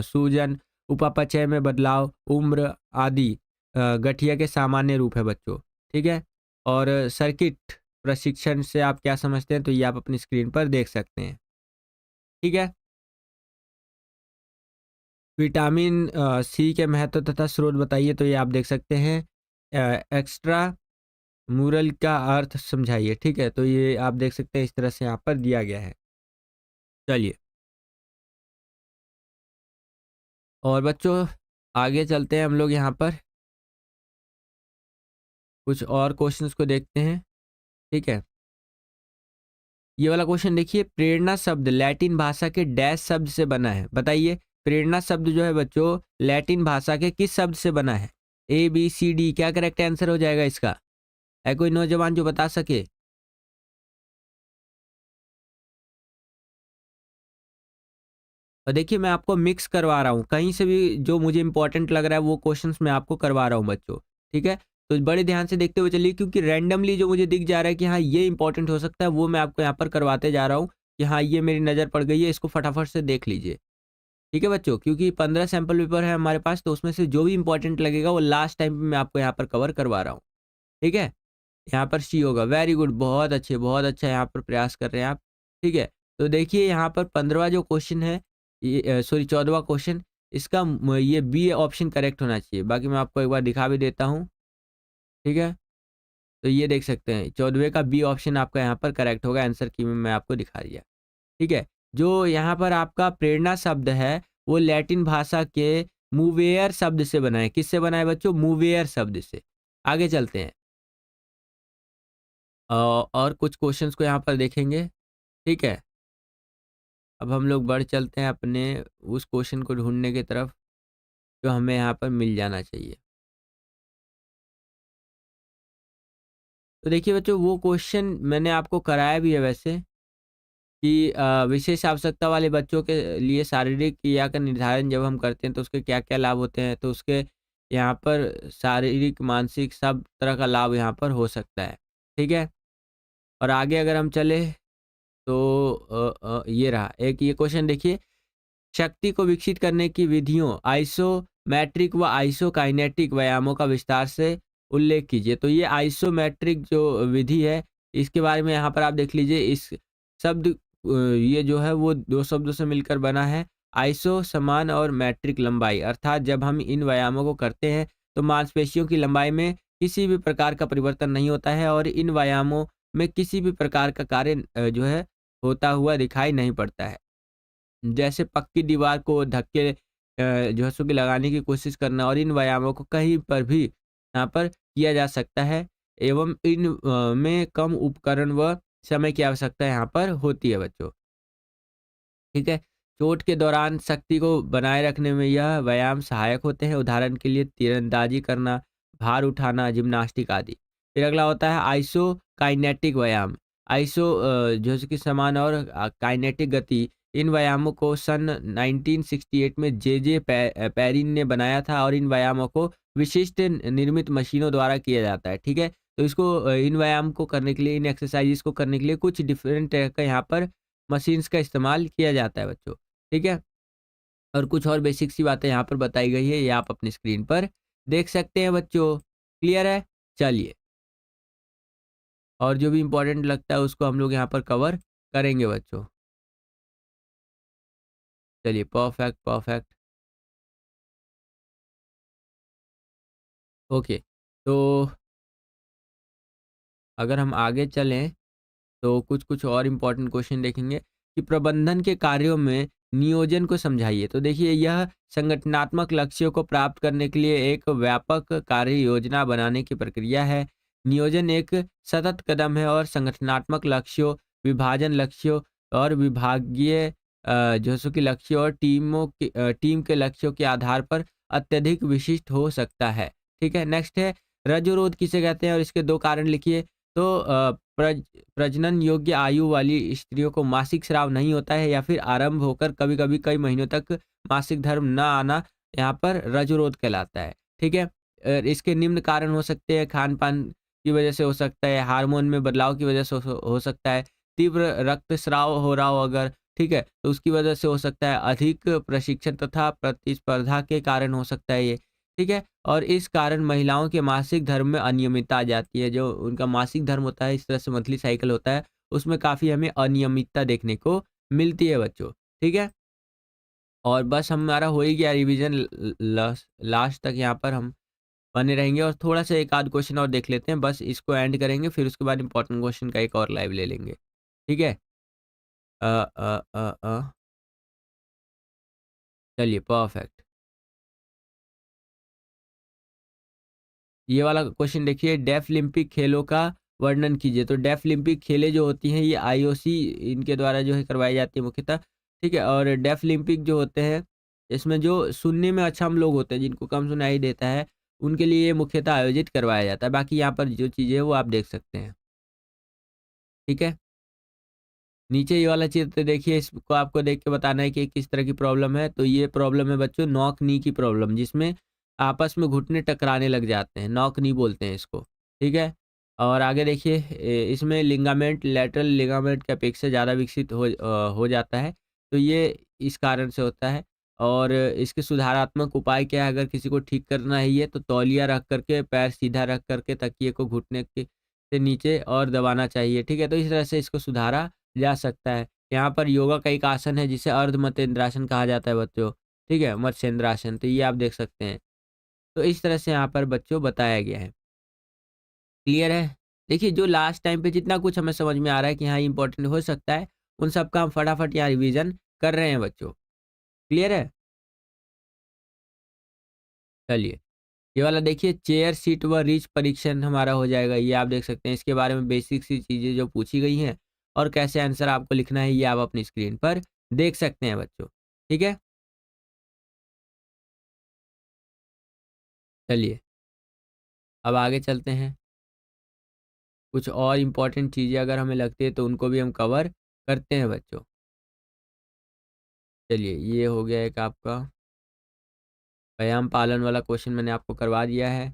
सूजन, उपापचय में बदलाव, उम्र आदि गठिया के सामान्य रूप है बच्चों, ठीक है? और सर्किट प्रशिक्षण से आप क्या समझते हैं, तो ये आप अपनी स्क्रीन पर देख सकते हैं, ठीक है? विटामिन सी के महत्व तथा स्रोत बताइए, तो ये आप देख सकते हैं। एक्स्ट्रा मूरल का अर्थ समझाइए, ठीक है? तो ये आप देख सकते हैं, इस तरह से यहाँ पर दिया गया है। चलिए, और बच्चों आगे चलते हैं हम लोग यहाँ पर कुछ और क्वेश्चंस को देखते हैं, ठीक है? ये वाला क्वेश्चन देखिए, प्रेरणा शब्द लैटिन भाषा के डैश शब्द से बना है, बताइए। प्रेरणा शब्द जो है बच्चों लैटिन भाषा के किस शब्द से बना है? ए बी सी डी, क्या करेक्ट आंसर हो जाएगा इसका? है कोई नौजवान जो बता सके? और देखिए मैं आपको मिक्स करवा रहा हूँ, कहीं से भी जो मुझे इंपॉर्टेंट लग रहा है वो क्वेश्चंस मैं आपको करवा रहा हूँ बच्चों, ठीक है? तो बड़े ध्यान से देखते हुए चलिए, क्योंकि रैंडमली जो मुझे दिख जा रहा है कि हाँ ये इंपॉर्टेंट हो सकता है, वो मैं आपको यहाँ पर करवाते जा रहा हूँ कि हाँ ये मेरी नज़र पड़ गई है, इसको फटाफट से देख लीजिए। ठीक है बच्चों, क्योंकि 15 सैंपल पेपर है हमारे पास, तो उसमें से जो भी इंपॉर्टेंट लगेगा वो लास्ट टाइम पे मैं आपको यहाँ पर कवर करवा रहा हूँ। ठीक है? यहाँ पर सी होगा, वेरी गुड, बहुत अच्छे, बहुत अच्छा यहाँ पर प्रयास कर रहे हैं आप। ठीक है? तो देखिए यहाँ पर 15वां जो क्वेश्चन है, ये सॉरी 14वां क्वेश्चन, इसका ये बी ऑप्शन करेक्ट होना चाहिए। बाकी मैं आपको एक बार दिखा भी देता हूँ। ठीक है? तो ये देख सकते हैं 14वें का बी ऑप्शन आपका यहाँ पर करेक्ट होगा, आंसर की में मैं आपको दिखा दिया। ठीक है? जो यहाँ पर आपका प्रेरणा शब्द है, वो लैटिन भाषा के मूवेयर शब्द से बना है। किससे बना है बच्चों? मूवेयर शब्द से। आगे चलते हैं। और कुछ क्वेश्चंस को यहाँ पर देखेंगे, ठीक है? अब हम लोग बढ़ चलते हैं अपने उस क्वेश्चन को ढूँढने की तरफ, जो हमें यहाँ पर मिल जाना चाहिए। तो देखिए बच्चों, वो क्वेश्चन मैंने आपको कराया भी है वैसे, कि विशेष आवश्यकता वाले बच्चों के लिए शारीरिक क्रिया का निर्धारण जब हम करते हैं तो उसके क्या-क्या लाभ होते हैं, तो उसके यहाँ पर शारीरिक, मानसिक सब तरह का लाभ यहाँ पर हो सकता है। ठीक है? और आगे अगर हम चले, तो ये रहा एक ये क्वेश्चन देखिए, शक्ति को विकसित करने की विधियों आइसोमेट्रिक व आइसोकाइनेटिक व्यायामों का विस्तार से उल्लेख कीजिए। तो ये आइसोमेट्रिक जो विधि है, इसके बारे में यहाँ पर आप देख लीजिए। इस शब्द ये जो है वो 2 शब्दों से मिलकर बना है। आइसो समान और मैट्रिक लंबाई, अर्थात जब हम इन व्यायामों को करते हैं तो मांसपेशियों की लंबाई में किसी भी प्रकार का परिवर्तन नहीं होता है, और इन व्यायामों में किसी भी प्रकार का कार्य जो है होता हुआ दिखाई नहीं पड़ता है। जैसे पक्की दीवार को धक्के जो है सो कि लगाने की कोशिश करना, और इन व्यायामों को कहीं पर भी यहाँ पर किया जा सकता है, एवं इन में कम उपकरण व समय की आवश्यकता यहाँ पर होती है बच्चों। ठीक है। चोट के दौरान शक्ति को बनाए रखने में यह व्यायाम सहायक होते हैं, उदाहरण के लिए तीरंदाजी करना, भार उठाना, जिम्नास्टिक आदि। फिर अगला होता है आइसो काइनेटिक व्यायाम। आइसो जैसे कि समान और काइनेटिक गति, इन व्यायामों को सन 1968 में पेरिन ने बनाया था और इन व्यायामों को विशिष्ट निर्मित मशीनों द्वारा किया जाता है। ठीक है। तो इसको इन व्यायाम को करने के लिए, इन एक्सरसाइजेस को करने के लिए कुछ डिफरेंट तरह का यहाँ पर मशीन्स का इस्तेमाल किया जाता है बच्चों। ठीक है। और कुछ और बेसिक सी बातें यहाँ पर बताई गई है, ये आप अपनी स्क्रीन पर देख सकते हैं बच्चों। क्लियर है? चलिए, और जो भी इम्पोर्टेंट लगता है उसको हम लोग यहाँ पर कवर करेंगे बच्चों। चलिए, परफेक्ट परफेक्ट। ओके। तो अगर हम आगे चलें तो कुछ और इम्पोर्टेंट क्वेश्चन देखेंगे कि प्रबंधन के कार्यों में नियोजन को समझाइए। तो देखिए, यह संगठनात्मक लक्ष्यों को प्राप्त करने के लिए एक व्यापक कार्य योजना बनाने की प्रक्रिया है। नियोजन एक सतत कदम है और संगठनात्मक लक्ष्यों, विभाजन लक्ष्यों और विभागीय जैसों के लक्ष्यों और टीम के लक्ष्यों के आधार पर अत्यधिक विशिष्ट हो सकता है। ठीक है। नेक्स्ट है, रजोरोध किसे कहते हैं और इसके 2 कारण लिखिए। तो प्रजनन योग्य आयु वाली स्त्रियों को मासिक स्राव नहीं होता है या फिर आरंभ होकर कभी-कभी कई महीनों तक मासिक धर्म ना आना, यहाँ पर रजोरोध कहलाता है। ठीक है। इसके निम्न कारण हो सकते हैं, खान-पान की वजह से हो सकता है, हार्मोन में बदलाव की वजह से हो सकता है, तीव्र रक्तस्राव हो रहा हो अगर, ठीक है, तो उसकी वजह से हो सकता है, अधिक प्रशिक्षण तथा प्रतिस्पर्धा के कारण हो सकता है ये। ठीक है। और इस कारण महिलाओं के मासिक धर्म में अनियमितता आ जाती है। जो उनका मासिक धर्म होता है, इस तरह से मंथली साइकिल होता है, उसमें काफ़ी हमें अनियमितता देखने को मिलती है बच्चों। ठीक है। और बस हमारा हो ही गया रिवीजन। लास्ट तक यहाँ पर हम बने रहेंगे और थोड़ा सा एक आध क्वेश्चन और देख लेते हैं, बस इसको एंड करेंगे, फिर उसके बाद इंपॉर्टेंट क्वेश्चन का एक और लाइव ले लेंगे। ठीक है। अ अ अ अ चलिए, परफेक्ट। ये वाला क्वेश्चन देखिए, डेफलिम्पिक खेलों का वर्णन कीजिए। तो डेफलिम्पिक खेलें जो होती हैं, ये आईओसी इनके द्वारा जो है करवाई जाती है मुख्यतः। ठीक है। और डेफलिम्पिक जो होते हैं, इसमें जो सुनने में अक्षम लोग होते हैं, जिनको कम सुनाई देता है, उनके लिए ये मुख्यतः आयोजित करवाया जाता है। बाकी यहाँ पर जो चीज़ें हैं वो आप देख सकते हैं। ठीक है। नीचे ये वाला चित्र देखिए, इसको आपको देख के बताना है कि किस तरह की प्रॉब्लम है। तो ये प्रॉब्लम है बच्चों नॉक नी की प्रॉब्लम, जिसमें आपस में घुटने टकराने लग जाते हैं, नॉक नी बोलते हैं इसको। ठीक है। और आगे देखिए, इसमें लिगामेंट लैटरल लिगामेंट की अपेक्षा ज़्यादा विकसित हो जाता है। तो ये इस कारण से होता है। और इसके सुधारात्मक उपाय क्या है, अगर किसी को ठीक करना है ये, तो तौलिया रख करके, पैर सीधा रख करके, तकिए को घुटने के से नीचे और दबाना चाहिए। ठीक है। तो इस तरह से इसको सुधारा जा सकता है। यहाँ पर योगा का एक आसन है जिसे अर्ध मत्स्येंद्रासन कहा जाता है बच्चों। ठीक है, मत्स्येंद्रासन, तो ये आप देख सकते हैं। तो इस तरह से यहाँ पर बच्चों बताया गया है। क्लियर है? देखिए, जो लास्ट टाइम पे जितना कुछ हमें समझ में आ रहा है कि हाँ इम्पोर्टेंट हो सकता है, उन सब का हम फटाफट यहाँ रिवीजन कर रहे हैं बच्चों। क्लियर है? चलिए, ये वाला देखिए, चेयर सीट व रीच परीक्षण हमारा हो जाएगा। ये आप देख सकते हैं, इसके बारे में बेसिक सी चीज़ें जो पूछी गई हैं और कैसे आंसर आपको लिखना है, ये आप अपनी स्क्रीन पर देख सकते हैं बच्चों। ठीक है? चलिए, अब आगे चलते हैं। कुछ और इम्पोर्टेंट चीज़ें अगर हमें लगती है तो उनको भी हम कवर करते हैं बच्चों। चलिए, ये हो गया एक आपका व्यायाम पालन वाला क्वेश्चन, मैंने आपको करवा दिया है।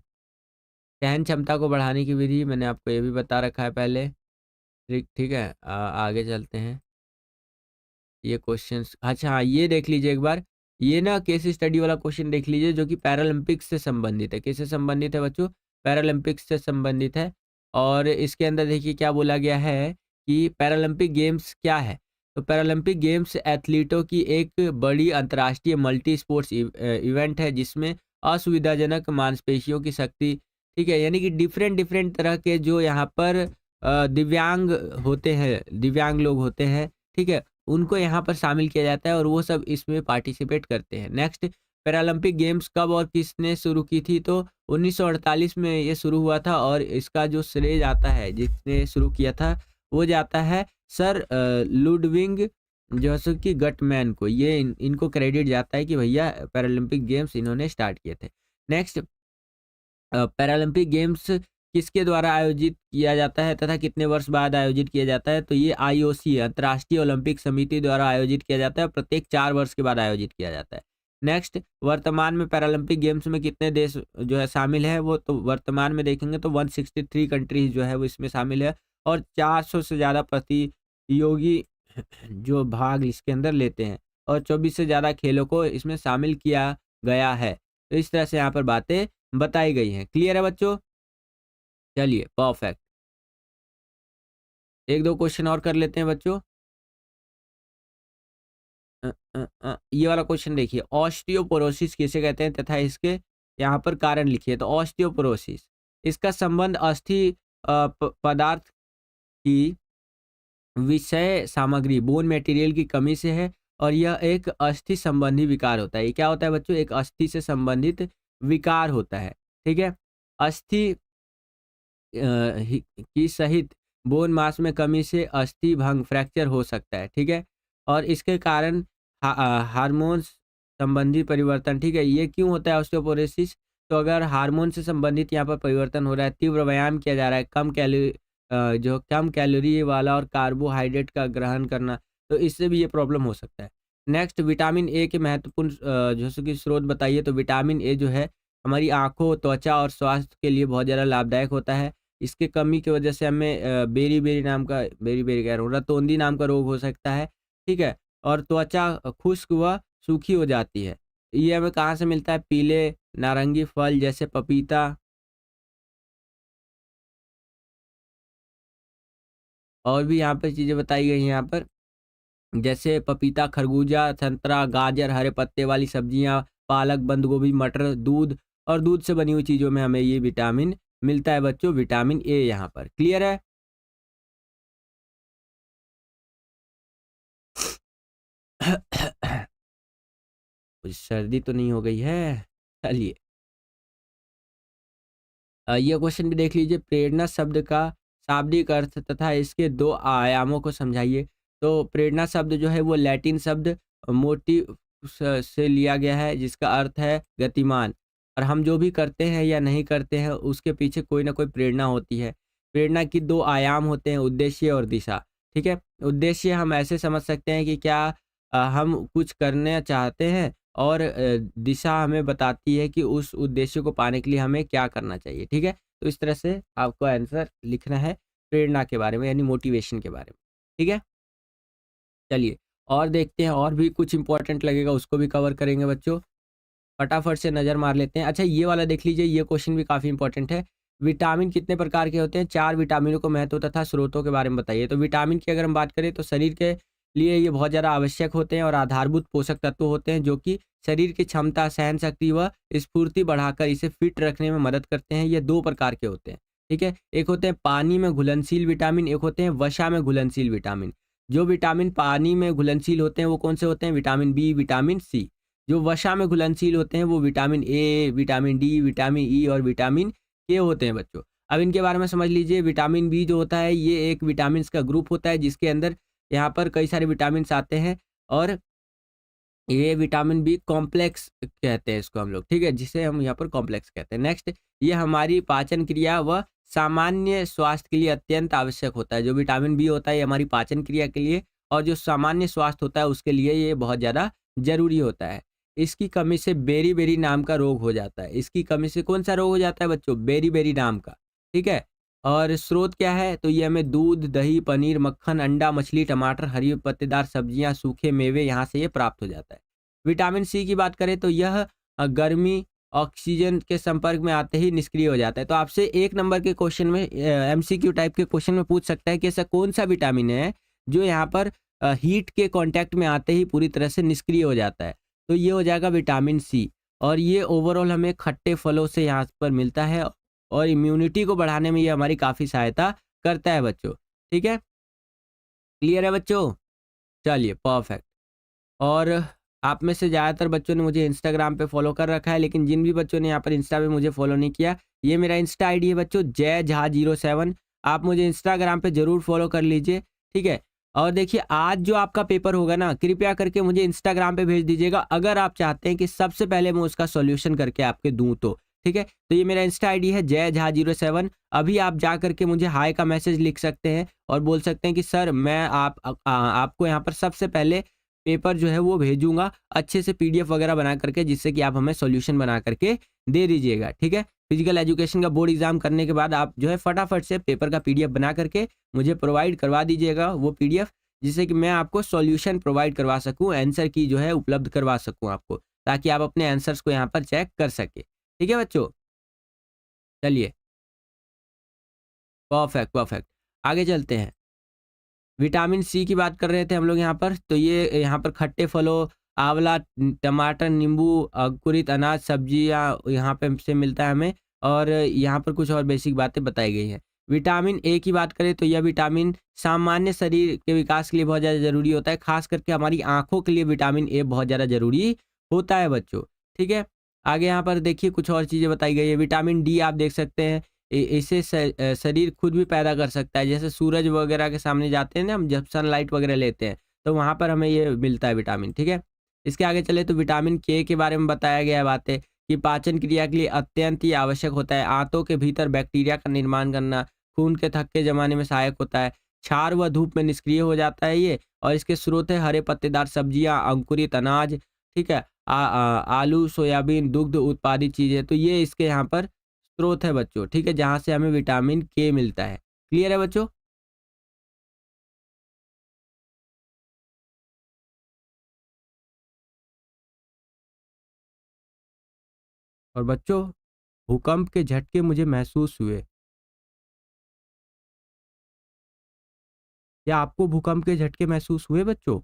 सहन क्षमता को बढ़ाने की विधि मैंने आपको ये भी बता रखा है पहले। ठीक ठीक है। आगे चलते हैं। ये क्वेश्चंस, अच्छा हाँ, ये देख लीजिए एक बार। ये ना केस स्टडी वाला क्वेश्चन देख लीजिए, जो कि पैरालंपिक्स से संबंधित है। किससे संबंधित है बच्चों? पैरालंपिक्स से संबंधित है। और इसके अंदर देखिए क्या बोला गया है कि पैरालंपिक गेम्स क्या है। तो पैरालंपिक गेम्स एथलीटों की एक बड़ी अंतर्राष्ट्रीय मल्टी स्पोर्ट्स इवेंट है, जिसमें असुविधाजनक मांसपेशियों की शक्ति, ठीक है, यानी कि डिफरेंट डिफरेंट तरह के जो यहाँ पर दिव्यांग होते हैं, दिव्यांग लोग होते हैं, ठीक है, उनको यहाँ पर शामिल किया जाता है और वो सब इसमें पार्टिसिपेट करते हैं। नेक्स्ट, पैरालंपिक गेम्स कब और किसने शुरू की थी? तो 1948 में ये शुरू हुआ था और इसका जो श्रेय जाता है, जिसने शुरू किया था, वो जाता है सर लुडविग जोसुकी गटमैन को, ये इनको क्रेडिट जाता है कि भैया पैरालंपिक गेम्स इन्होंने स्टार्ट किए थे। नेक्स्ट, पैरालंपिक गेम्स किसके द्वारा आयोजित किया जाता है तथा कितने वर्ष बाद आयोजित किया जाता है? तो ये आईओसी, अंतर्राष्ट्रीय ओलंपिक समिति द्वारा आयोजित किया जाता है, प्रत्येक 4 वर्ष के बाद आयोजित किया जाता है। नेक्स्ट, वर्तमान में पैरालंपिक गेम्स में कितने देश जो है शामिल है? वो तो वर्तमान में देखेंगे तो 163 कंट्रीज जो है वो इसमें शामिल है, और 400 से ज़्यादा प्रतियोगी जो भाग इसके अंदर लेते हैं, और 24 से ज़्यादा खेलों को इसमें शामिल किया गया है। तो इस तरह से यहाँ पर बातें बताई गई हैं। क्लियर है बच्चों? चलिए परफेक्ट। एक दो क्वेश्चन और कर लेते हैं बच्चों। ये वाला क्वेश्चन देखिए, ऑस्टियोपोरोसिस किसे कहते हैं तथा इसके यहाँ पर कारण लिखिए। तो ऑस्टियोपोरोसिस, इसका संबंध अस्थि पदार्थ की विषय सामग्री बोन मटेरियल की कमी से है, और यह एक अस्थि संबंधी विकार होता है। ये क्या होता है बच्चों? एक अस्थि से संबंधित विकार होता है। ठीक है, अस्थि की सहित बोन मास में कमी से अस्थि भंग फ्रैक्चर हो सकता है। ठीक है, और इसके कारण हार्मोन्स संबंधी परिवर्तन। ठीक है, ये क्यों होता है ऑस्टियोपोरोसिस? तो अगर हार्मोन से संबंधित यहाँ पर परिवर्तन हो रहा है, तीव्र व्यायाम किया जा रहा है, कम कैलोरी वाला और कार्बोहाइड्रेट का ग्रहण करना, तो इससे भी ये प्रॉब्लम हो सकता है। नेक्स्ट, विटामिन ए के महत्वपूर्ण जैसे कि स्रोत बताइए। तो विटामिन ए जो है हमारी आँखों, त्वचा और स्वास्थ्य के लिए बहुत ज़्यादा लाभदायक होता है। इसके कमी की वजह से हमें बेरी-बेरी कह रहा हूँ, रतौंधी नाम का रोग हो सकता है। ठीक है, और त्वचा खुश्क व सूखी हो जाती है। ये हमें कहाँ से मिलता है? पीले नारंगी फल जैसे पपीता, और भी यहाँ पे चीज़ें बताई गई हैं यहाँ पर, जैसे पपीता, खरबूजा, संतरा, गाजर, हरे पत्ते वाली सब्जियाँ, पालक, बंद गोभी, मटर, दूध, और दूध से बनी हुई चीज़ों में हमें ये विटामिन मिलता है बच्चों, विटामिन ए यहाँ पर। क्लियर है? कुछ सर्दी तो नहीं हो गई है? चलिए, ये क्वेश्चन भी देख लीजिए। प्रेरणा शब्द का शाब्दिक अर्थ तथा इसके 2 आयामों को समझाइए। तो प्रेरणा शब्द जो है वो लैटिन शब्द मोटिव से लिया गया है, जिसका अर्थ है गतिमान, और हम जो भी करते हैं या नहीं करते हैं उसके पीछे कोई ना कोई प्रेरणा होती है। प्रेरणा की 2 आयाम होते हैं, उद्देश्य और दिशा। ठीक है, उद्देश्य हम ऐसे समझ सकते हैं कि क्या हम कुछ करना चाहते हैं, और दिशा हमें बताती है कि उस उद्देश्य को पाने के लिए हमें क्या करना चाहिए। ठीक है, तो इस तरह से आपको आंसर लिखना है प्रेरणा के बारे में, यानी मोटिवेशन के बारे में। ठीक है, चलिए और देखते हैं, और भी कुछ इंपॉर्टेंट लगेगा उसको भी कवर करेंगे बच्चों। फटाफट से नज़र मार लेते हैं। अच्छा, ये वाला देख लीजिए, ये क्वेश्चन भी काफ़ी इंपॉर्टेंट है। विटामिन कितने प्रकार के होते हैं? 4 विटामिनों को महत्व तथा स्रोतों के बारे में बताइए। तो विटामिन की अगर हम बात करें तो शरीर के लिए ये बहुत ज़्यादा आवश्यक होते हैं, और आधारभूत पोषक तत्व होते हैं जो कि शरीर की क्षमता, सहन शक्ति व स्फूर्ति बढ़ाकर इसे फिट रखने में मदद करते हैं। ये 2 प्रकार के होते हैं। ठीक है, एक होते हैं पानी में घुलनशील विटामिन, एक होते हैं वसा में घुलनशील विटामिन। जो विटामिन पानी में घुलनशील होते हैं वो कौन से होते हैं? Vitamin B, vitamin C. जो वसा में घुलनशील होते हैं वो vitamin A, vitamin D, vitamin E और विटामिन के होते हैं बच्चों। अब इनके बारे में समझ लीजिए। विटामिन बी जो होता है ये एक विटामिन्स का ग्रुप होता है, जिसके अंदर यहाँ पर कई सारे विटामिन्स आते हैं, और ये विटामिन बी कॉम्प्लेक्स कहते हैं इसको हम लोग। ठीक है, जिसे हम यहाँ पर कॉम्प्लेक्स कहते हैं। नेक्स्ट, ये हमारी पाचन क्रिया व सामान्य स्वास्थ्य के लिए अत्यंत आवश्यक होता है। जो विटामिन बी होता है ये हमारी पाचन क्रिया के लिए, और जो सामान्य स्वास्थ्य होता है उसके लिए ये बहुत ज़्यादा ज़रूरी होता है। इसकी कमी से बेरी-बेरी नाम का रोग हो जाता है। इसकी कमी से कौन सा रोग हो जाता है बच्चों? बेरी-बेरी नाम का। ठीक है, और स्रोत क्या है? तो ये हमें दूध, दही, पनीर, मक्खन, अंडा, मछली, टमाटर, हरी पत्तेदार सब्जियां, सूखे मेवे, यहाँ से ये प्राप्त हो जाता है। विटामिन सी की बात करें तो यह गर्मी ऑक्सीजन के संपर्क में आते ही निष्क्रिय हो जाता है। तो आपसे 1 नंबर के क्वेश्चन में एमसीक्यू टाइप के क्वेश्चन में पूछ सकता है कि ऐसा कौन सा विटामिन है जो यहाँ पर हीट के कांटेक्ट में आते ही पूरी तरह से निष्क्रिय हो जाता है? तो ये हो जाएगा विटामिन सी, और ये ओवरऑल हमें खट्टे फलों से यहाँ पर मिलता है, और इम्यूनिटी को बढ़ाने में ये हमारी काफ़ी सहायता करता है बच्चों। ठीक है, क्लियर है बच्चों? चलिए परफेक्ट। और आप में से ज़्यादातर बच्चों ने मुझे इंस्टाग्राम पे फॉलो कर रखा है, लेकिन जिन भी बच्चों ने यहाँ पर इंस्टा पे मुझे फॉलो नहीं किया, ये मेरा इंस्टा आईडी है बच्चों, जय झा 07। आप मुझे इंस्टाग्राम पे ज़रूर फॉलो कर लीजिए। ठीक है, और देखिए आज जो आपका पेपर होगा ना, कृपया करके मुझे इंस्टाग्राम पे भेज दीजिएगा, अगर आप चाहते हैं कि सबसे पहले मैं उसका सॉल्यूशन करके आपके दूँ तो। ठीक है? तो ये मेरा इंस्टा आईडी है जय झा 07। अभी आप जा करके मुझे हाय का मैसेज लिख सकते हैं और बोल सकते हैं कि सर मैं आपको यहाँ पर सबसे पहले पेपर जो है वो भेजूँगा अच्छे से पीडीएफ वगैरह बना करके, जिससे कि आप हमें सॉल्यूशन बना करके दे दीजिएगा। ठीक है? फिजिकल एजुकेशन का बोर्ड एग्ज़ाम करने के बाद आप जो है फटाफट से पेपर का पीडीएफ बना करके मुझे प्रोवाइड करवा दीजिएगा वो पीडीएफ, जिससे कि मैं आपको सॉल्यूशन प्रोवाइड करवा सकूँ, आंसर की जो है उपलब्ध करवा सकूँ आपको, ताकि आप अपने आंसर्स को यहाँ पर चेक कर सकें। ठीक है बच्चों? चलिए, परफेक्ट, परफेक्ट। आगे चलते हैं। विटामिन सी की बात कर रहे थे हम लोग यहाँ पर, तो ये यहाँ पर खट्टे फलों, आंवला, टमाटर, नींबू, अंकुरित अनाज, सब्जियाँ यहाँ पे से मिलता है हमें, और यहाँ पर कुछ और बेसिक बातें बताई गई हैं। विटामिन ए की बात करें तो यह विटामिन सामान्य शरीर के विकास के लिए बहुत ज़्यादा ज़रूरी होता है, ख़ास करके हमारी आँखों के लिए विटामिन ए बहुत ज़्यादा ज़रूरी होता है बच्चों। ठीक है? आगे यहाँ पर देखिए कुछ और चीज़ें बताई गई है। विटामिन डी आप देख सकते हैं, इसे शरीर खुद भी पैदा कर सकता है। जैसे सूरज वगैरह के सामने जाते हैं ना हम, जब सनलाइट वगैरह लेते हैं, तो वहाँ पर हमें ये मिलता है विटामिन। ठीक है? इसके आगे चले तो विटामिन के बारे में बताया गया है बातें, कि पाचन क्रिया के लिए अत्यंत ही आवश्यक होता है। आंतों के भीतर बैक्टीरिया का निर्माण करना, खून के थक्के जमाने में सहायक होता है। छार व धूप में निष्क्रिय हो जाता है ये, और इसके स्रोत है हरे पत्तेदार सब्जियाँ, अंकुरित अनाज, ठीक है? आलू, सोयाबीन, दुग्ध उत्पादित चीज़ें, तो ये इसके यहाँ पर स्रोत है बच्चों। ठीक है? जहाँ से हमें विटामिन के मिलता है। क्लियर है बच्चों? और बच्चों, भूकंप के झटके मुझे महसूस हुए। क्या आपको भूकंप के झटके महसूस हुए बच्चों?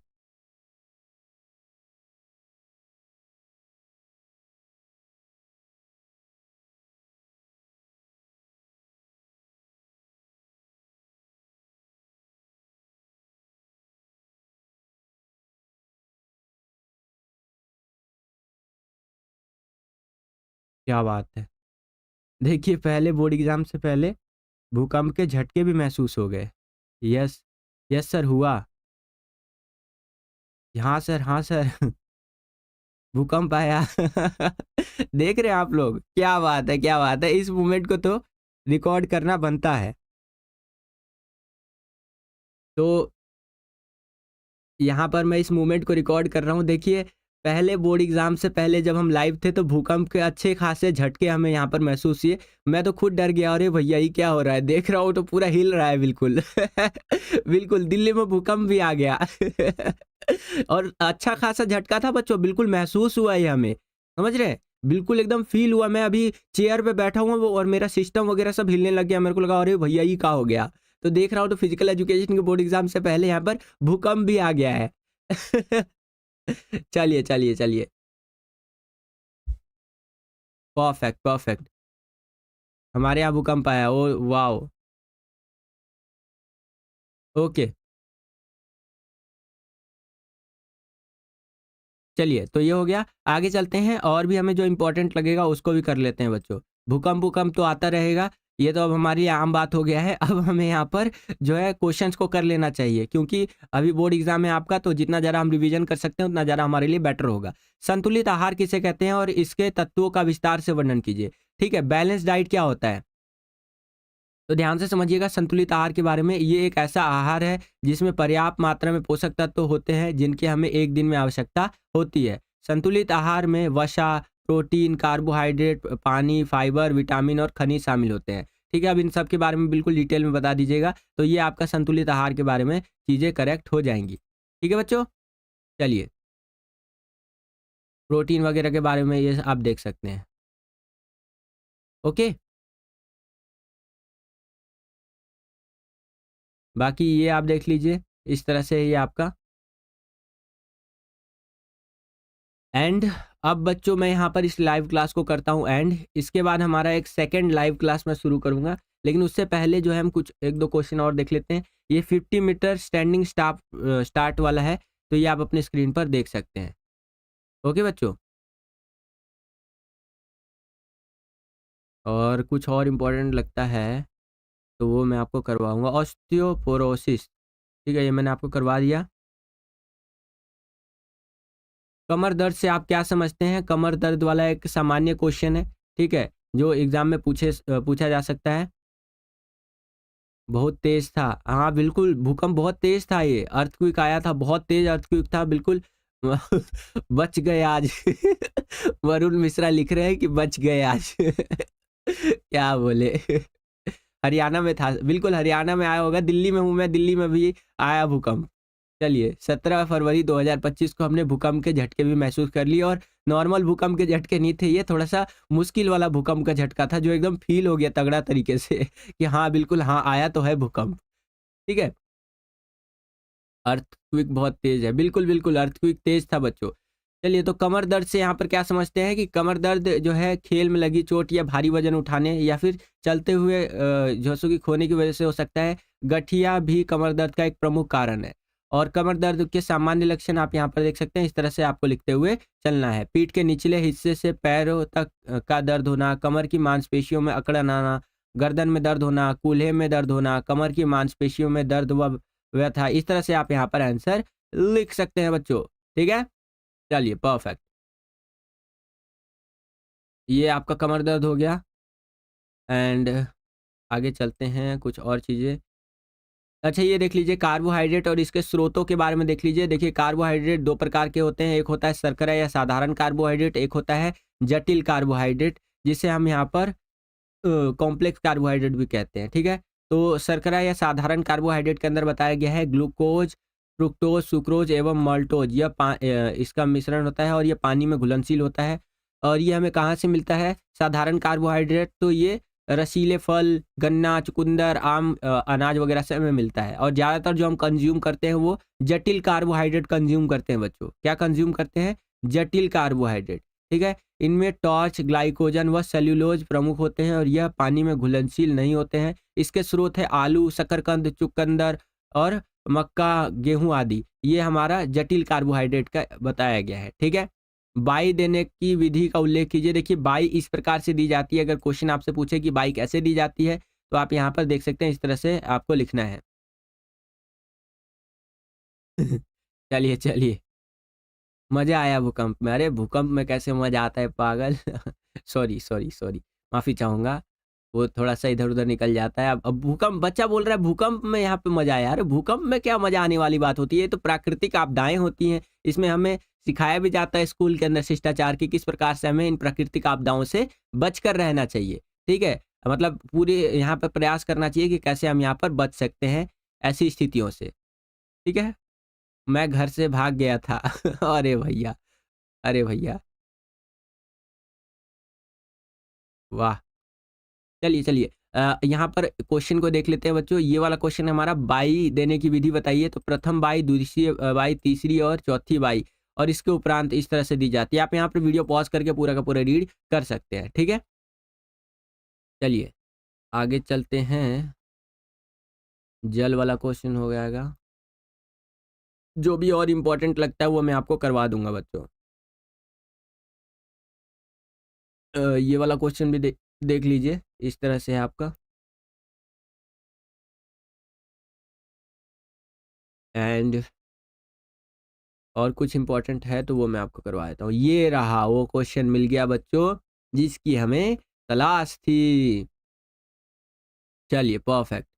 क्या बात है! देखिए पहले बोर्ड एग्ज़ाम से पहले भूकंप के झटके भी महसूस हो गए। यस, यस सर हुआ। हाँ सर, हाँ सर। भूकंप आया। देख रहे हैं आप लोग? क्या बात है, क्या बात है! इस मोमेंट को तो रिकॉर्ड करना बनता है। तो यहाँ पर मैं इस मोमेंट को रिकॉर्ड कर रहा हूँ। देखिए, पहले बोर्ड एग्ज़ाम से पहले जब हम लाइव थे तो भूकंप के अच्छे खासे झटके हमें यहाँ पर महसूस हुए। मैं तो खुद डर गया, अरे भैया ये क्या हो रहा है? देख रहा हूँ तो पूरा हिल रहा है बिल्कुल। बिल्कुल, दिल्ली में भूकंप भी आ गया। और अच्छा खासा झटका था बच्चों, बिल्कुल महसूस हुआ ये हमें, समझ रहे हैं? बिल्कुल एकदम फ़ील हुआ, मैं अभी चेयर पे बैठा हूँ वो, और मेरा सिस्टम वगैरह सब हिलने लग गया। मेरे को लगा अरे भैया ये क्या हो गया? तो देख रहा हूँ तो फिजिकल एजुकेशन के बोर्ड एग्ज़ाम से पहले यहाँ पर भूकंप भी आ गया है। चलिए, चलिए, चलिए। Perfect, perfect. हमारे यहाँ भूकंप आया। Oh wow! ओके, चलिए तो ये हो गया। आगे चलते हैं, और भी हमें जो इम्पोर्टेंट लगेगा उसको भी कर लेते हैं बच्चों। भूकंप-वूकंप तो आता रहेगा, ये तो अब हमारे लिए आम बात हो गया है। अब हमें यहाँ पर जो है क्वेश्चंस को कर लेना चाहिए, क्योंकि अभी बोर्ड एग्ज़ाम है आपका, तो जितना ज़्यादा हम रिवीजन कर सकते हैं उतना ज़्यादा हमारे लिए बेटर होगा। संतुलित आहार किसे कहते हैं और इसके तत्वों का विस्तार से वर्णन कीजिए। ठीक है, बैलेंस डाइट क्या होता है? तो ध्यान से समझिएगा संतुलित आहार के बारे में। ये एक ऐसा आहार है जिसमें पर्याप्त मात्रा में पोषक तत्व होते हैं जिनकी हमें एक दिन में आवश्यकता होती है। संतुलित आहार में वसा, प्रोटीन, कार्बोहाइड्रेट, पानी, फाइबर, विटामिन और खनिज शामिल होते हैं। ठीक है, अब इन सब के बारे में बिल्कुल डिटेल में बता दीजिएगा, तो ये आपका संतुलित आहार के बारे में चीज़ें करेक्ट हो जाएंगी। ठीक है बच्चों? चलिए, प्रोटीन वगैरह के बारे में ये आप देख सकते हैं। ओके, बाकी ये आप देख लीजिए, इस तरह से ये आपका। एंड अब बच्चों मैं यहाँ पर इस लाइव क्लास को करता हूँ एंड। इसके बाद हमारा एक सेकंड लाइव क्लास मैं शुरू करूँगा, लेकिन उससे पहले जो है हम कुछ 1-2 क्वेश्चन और देख लेते हैं। ये 50 मीटर स्टैंडिंग स्टार्ट वाला है, तो ये आप अपने स्क्रीन पर देख सकते हैं। ओके बच्चों? और कुछ और इम्पोर्टेंट लगता है, तो वो मैं आपको करवाऊँगा। ऑस्टियोपोरोसिस, ठीक है, ये मैंने आपको करवा दिया। कमर दर्द से आप क्या समझते हैं? कमर दर्द वाला एक सामान्य क्वेश्चन है, ठीक है, जो एग्जाम में पूछा जा सकता है। बहुत तेज था, हाँ बिल्कुल, भूकंप बहुत तेज था, ये अर्थक्वेक आया था, बहुत तेज अर्थक्वेक था, बिल्कुल। बच गए आज। वरुण मिश्रा लिख रहे हैं कि बच गए आज। क्या बोले। हरियाणा में था, बिल्कुल हरियाणा में आया होगा। दिल्ली में हूँ मैं, दिल्ली में भी आया भूकंप। चलिए, 17 फरवरी 2025 को हमने भूकंप के झटके भी महसूस कर लिए, और नॉर्मल भूकंप के झटके नहीं थे, ये थोड़ा सा मुश्किल वाला भूकंप का झटका था, जो एकदम फील हो गया तगड़ा तरीके से। कि हाँ बिल्कुल, हाँ आया तो है भूकंप। ठीक है, अर्थक्वेक बहुत तेज है, बिल्कुल बिल्कुल अर्थक्वेक तेज था बच्चों। चलिए, तो कमर दर्द से यहाँ पर क्या समझते हैं कि कमर दर्द जो है खेल में लगी चोट या भारी वजन उठाने या फिर चलते हुए झोंसू की खोने की वजह से हो सकता है। गठिया भी कमर दर्द का एक प्रमुख कारण है। और कमर दर्द के सामान्य लक्षण आप यहाँ पर देख सकते हैं, इस तरह से आपको लिखते हुए चलना है। पीठ के निचले हिस्से से पैरों तक का दर्द होना, कमर की मांसपेशियों में अकड़न आना, गर्दन में दर्द होना, कूल्हे में दर्द होना, कमर की मांसपेशियों में दर्द व व्यथा। इस तरह से आप यहाँ पर आंसर लिख सकते हैं बच्चों। ठीक है, चलिए परफेक्ट। ये आपका कमर दर्द हो गया। एंड आगे चलते हैं, कुछ और चीज़ें। अच्छा, ये देख लीजिए कार्बोहाइड्रेट और इसके स्रोतों के बारे में देख लीजिए। देखिए, कार्बोहाइड्रेट दो प्रकार के होते हैं, एक होता है शर्करा या साधारण कार्बोहाइड्रेट, एक होता है जटिल कार्बोहाइड्रेट, जिसे हम यहाँ पर कॉम्प्लेक्स कार्बोहाइड्रेट भी कहते हैं। ठीक है, तो शर्करा या साधारण कार्बोहाइड्रेट के अंदर बताया गया है ग्लूकोज, फ्रुक्टोज, सुक्रोज एवं माल्टोज, इसका मिश्रण होता है और ये पानी में घुलनशील होता है। और ये हमें कहाँ से मिलता है साधारण कार्बोहाइड्रेट? तो ये रसीले फल, गन्ना, चुकंदर, आम, अनाज वगैरह से हमें मिलता है। और ज़्यादातर जो हम कंज्यूम करते हैं वो जटिल कार्बोहाइड्रेट कंज्यूम करते हैं बच्चों। क्या कंज्यूम करते हैं? जटिल कार्बोहाइड्रेट। ठीक है, इनमें टॉर्च, ग्लाइकोजन व सेल्यूलोज प्रमुख होते हैं और यह पानी में घुलनशील नहीं होते हैं। इसके स्रोत है आलू, शकरकंद, चुकंदर और मक्का, गेहूं आदि। ये हमारा जटिल कार्बोहाइड्रेट का बताया गया है। ठीक है, बाई देने की विधि का उल्लेख कीजिए। देखिए, बाई इस प्रकार से दी जाती है। अगर क्वेश्चन आपसे पूछे कि बाई कैसे दी जाती है, तो आप यहाँ पर देख सकते हैं, इस तरह से आपको लिखना है। चलिए चलिए, मजा आया भूकंप में? अरे भूकंप में कैसे मजा आता है पागल। सॉरी सॉरी सॉरी, माफी चाहूंगा, वो थोड़ा सा इधर उधर निकल जाता है। अब भूकंप, बच्चा बोल रहा है भूकंप में यहाँ पे मजा आया। अरे भूकंप में क्या मजा आने वाली बात होती है, ये तो प्राकृतिक आपदाएं होती हैं। इसमें हमें सिखाया भी जाता है स्कूल के अंदर शिष्टाचार की, किस प्रकार से हमें इन प्राकृतिक आपदाओं से बचकर रहना चाहिए। ठीक है, मतलब पूरे यहाँ पर प्रयास करना चाहिए कि कैसे हम यहाँ पर बच सकते हैं ऐसी स्थितियों से। ठीक है, मैं घर से भाग गया था। अरे भैया, अरे भैया, वाह। चलिए चलिए, यहाँ पर क्वेश्चन को देख लेते हैं बच्चों। ये वाला क्वेश्चन हमारा बाई देने की विधि बताइए। तो प्रथम बाई, दूसरी बाई, तीसरी और चौथी बाई, और इसके उपरांत इस तरह से दी जाती है। आप यहाँ पर वीडियो पॉज करके पूरा का पूरा रीड कर सकते हैं। ठीक है, चलिए आगे चलते हैं। जल वाला क्वेश्चन हो जाएगा, जो भी और इम्पोर्टेंट लगता है वो मैं आपको करवा दूंगा बच्चों। ये वाला क्वेश्चन भी देख लीजिए, इस तरह से है आपका। एंड और कुछ इंपॉर्टेंट है तो वो मैं आपको करवा देता हूँ। ये रहा, वो क्वेश्चन मिल गया बच्चों जिसकी हमें तलाश थी। चलिए परफेक्ट,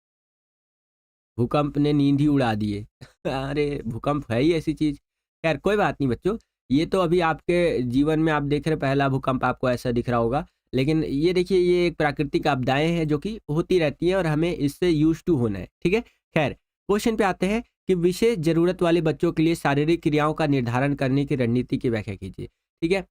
भूकंप ने नींद ही उड़ा दिए। अरे भूकंप है ही ऐसी चीज। खैर कोई बात नहीं बच्चों, ये तो अभी आपके जीवन में आप देख रहे पहला भूकंप आपको ऐसा दिख रहा होगा। लेकिन ये देखिए, ये एक प्राकृतिक आपदाएं हैं जो कि होती रहती हैं और हमें इससे यूज टू होना है। ठीक है, खैर क्वेश्चन पे आते हैं कि विशेष जरूरत वाले बच्चों के लिए शारीरिक क्रियाओं का निर्धारण करने की रणनीति की व्याख्या कीजिए। ठीक है,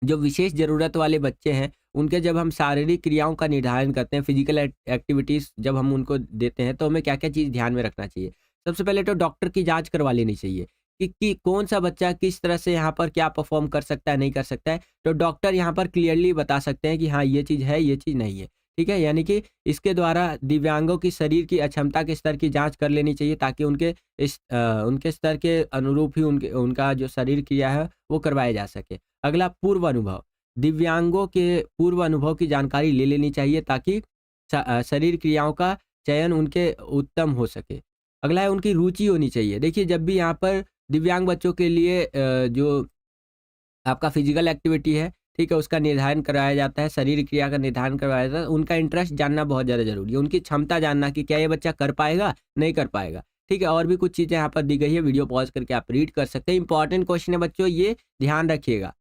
जो विशेष ज़रूरत वाले बच्चे हैं, उनके जब हम शारीरिक क्रियाओं का निर्धारण करते हैं, फिजिकल एक्टिविटीज़ जब हम उनको देते हैं, तो हमें क्या-क्या चीज़ ध्यान में रखना चाहिए? सबसे पहले तो डॉक्टर की जाँच करवा लेनी चाहिए कि कौन-सा बच्चा किस तरह से यहाँ पर क्या परफ़ॉर्म कर सकता है, नहीं कर सकता है। तो डॉक्टर यहाँ पर क्लियरली बता सकते हैं कि हाँ, ये चीज़ है, ये चीज़ नहीं है। ठीक है? यानी कि इसके द्वारा दिव्यांगों की शरीर की अक्षमता के स्तर की जाँच कर लेनी चाहिए, ताकि उनके स्तर के अनुरूप ही उनका जो शरीर क्रिया है, वो करवाया जा सके। अगला पूर्व अनुभव, दिव्यांगों के पूर्व अनुभव की जानकारी ले लेनी चाहिए, ताकि शरीर क्रियाओं का चयन उनके उत्तम हो सके। अगला है उनकी रुचि होनी चाहिए। देखिए जब भी यहाँ पर दिव्यांग बच्चों के लिए जो आपका फिजिकल एक्टिविटी है, ठीक है, उसका निर्धारण करवाया जाता है, शारीरिक क्रिया का निर्धारण करवाया जाता है, उनका इंटरेस्ट जानना बहुत ज़्यादा ज़रूरी है, उनकी क्षमता जानना कि क्या ये बच्चा कर पाएगा, नहीं कर पाएगा, ठीक है। और भी कुछ चीज़ें यहाँ पर दी गई है, वीडियो पॉज़ करके आप रीड कर सकते हैं। इंपॉर्टेंट क्वेश्चन है बच्चों, ये ध्यान रखिएगा।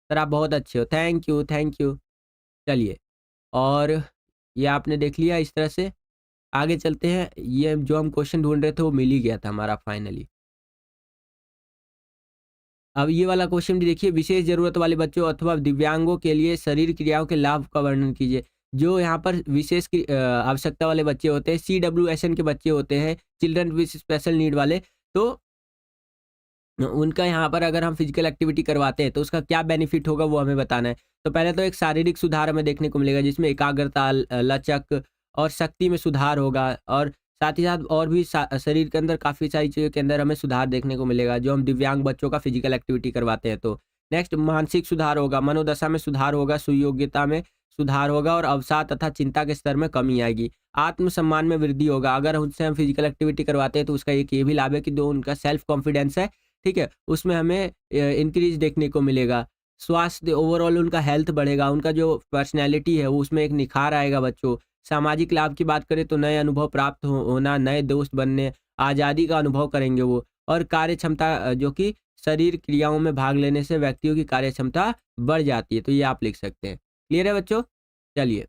सर आप बहुत अच्छे हो, थैंक यू, थैंक यू। चलिए, और ये आपने देख लिया। इस तरह से आगे चलते हैं। ये जो हम क्वेश्चन ढूँढ रहे थे वो मिल ही गया था हमारा फाइनली। अब ये वाला क्वेश्चन भी देखिए, विशेष ज़रूरत वाले बच्चों अथवा दिव्यांगों के लिए शरीर क्रियाओं के लाभ का वर्णन कीजिए। जो यहाँ पर विशेष आवश्यकता वाले बच्चे होते हैं, CWSN के बच्चे होते हैं, चिल्ड्रन विद स्पेशल नीड वाले, तो उनका यहाँ पर अगर हम फिजिकल एक्टिविटी करवाते हैं तो उसका क्या बेनिफिट होगा वो हमें बताना है। तो पहले तो एक शारीरिक सुधार हमें देखने को मिलेगा, जिसमें एकाग्रता, लचक और शक्ति में सुधार होगा, और साथ ही साथ और भी शरीर के अंदर काफ़ी सारी चीज़ों के अंदर हमें सुधार देखने को मिलेगा, जो हम दिव्यांग बच्चों का फिजिकल एक्टिविटी करवाते हैं तो। नेक्स्ट, मानसिक सुधार होगा, मनोदशा में सुधार होगा, सुयोग्यता में सुधार होगा, और अवसाद तथा चिंता के स्तर में कमी आएगी। आत्मसम्मान में वृद्धि होगा, अगर उनसे हम फिजिकल एक्टिविटी करवाते हैं तो उसका एक ये भी लाभ है कि जो उनका सेल्फ कॉन्फिडेंस है, ठीक है, उसमें हमें इंक्रीज देखने को मिलेगा। स्वास्थ्य, ओवरऑल उनका हेल्थ बढ़ेगा, उनका जो पर्सनैलिटी है वो उसमें एक निखार आएगा बच्चों। सामाजिक लाभ की बात करें तो नए अनुभव प्राप्त होना, नए दोस्त बनने, आज़ादी का अनुभव करेंगे वो, और कार्य क्षमता, जो कि शरीर क्रियाओं में भाग लेने से व्यक्तियों की कार्य क्षमता बढ़ जाती है, तो ये आप लिख सकते हैं। क्लियर है बच्चों? चलिए,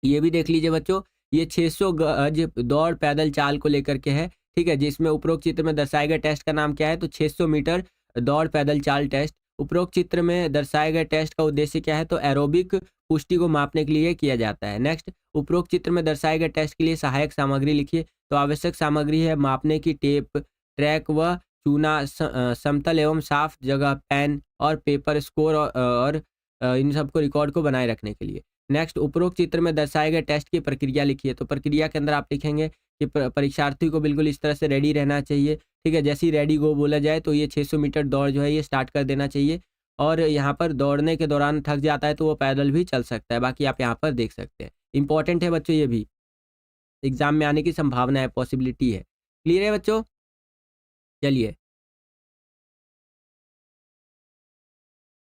ये भी देख लीजिए बच्चों, ये 600 गज दौड़ पैदल चाल को लेकर के है, ठीक है, जिसमें उपरोक्त चित्र में दर्शाए गए टेस्ट का नाम क्या है, तो 600 मीटर दौड़ पैदल चाल टेस्ट। उपरोक्त चित्र में दर्शाए गए टेस्ट का उद्देश्य क्या है, तो एरोबिक पुष्टि को मापने के लिए किया जाता है। नेक्स्ट, उपरोक्त चित्र में दर्शाए गए टेस्ट के लिए सहायक सामग्री लिखिए। तो आवश्यक सामग्री है मापने की टेप, ट्रैक व चूना, समतल एवं साफ जगह, पेन और पेपर, स्कोर और इन सबको रिकॉर्ड को बनाए रखने के लिए। नेक्स्ट, उपरोक्त चित्र में दर्शाए गए टेस्ट की प्रक्रिया लिखिए। तो प्रक्रिया के अंदर आप लिखेंगे कि परीक्षार्थी को बिल्कुल इस तरह से रेडी रहना चाहिए, ठीक है। जैसे ही रेडी गो बोला जाए तो ये 600 मीटर दौड़ जो है ये स्टार्ट कर देना चाहिए, और यहाँ पर दौड़ने के दौरान थक जाता है तो वो पैदल भी चल सकता है। बाकी आप यहाँ पर देख सकते हैं। इंपॉर्टेंट है बच्चों, ये भी एग्जाम में आने की संभावना है, पॉसिबिलिटी है। क्लियर है बच्चों? चलिए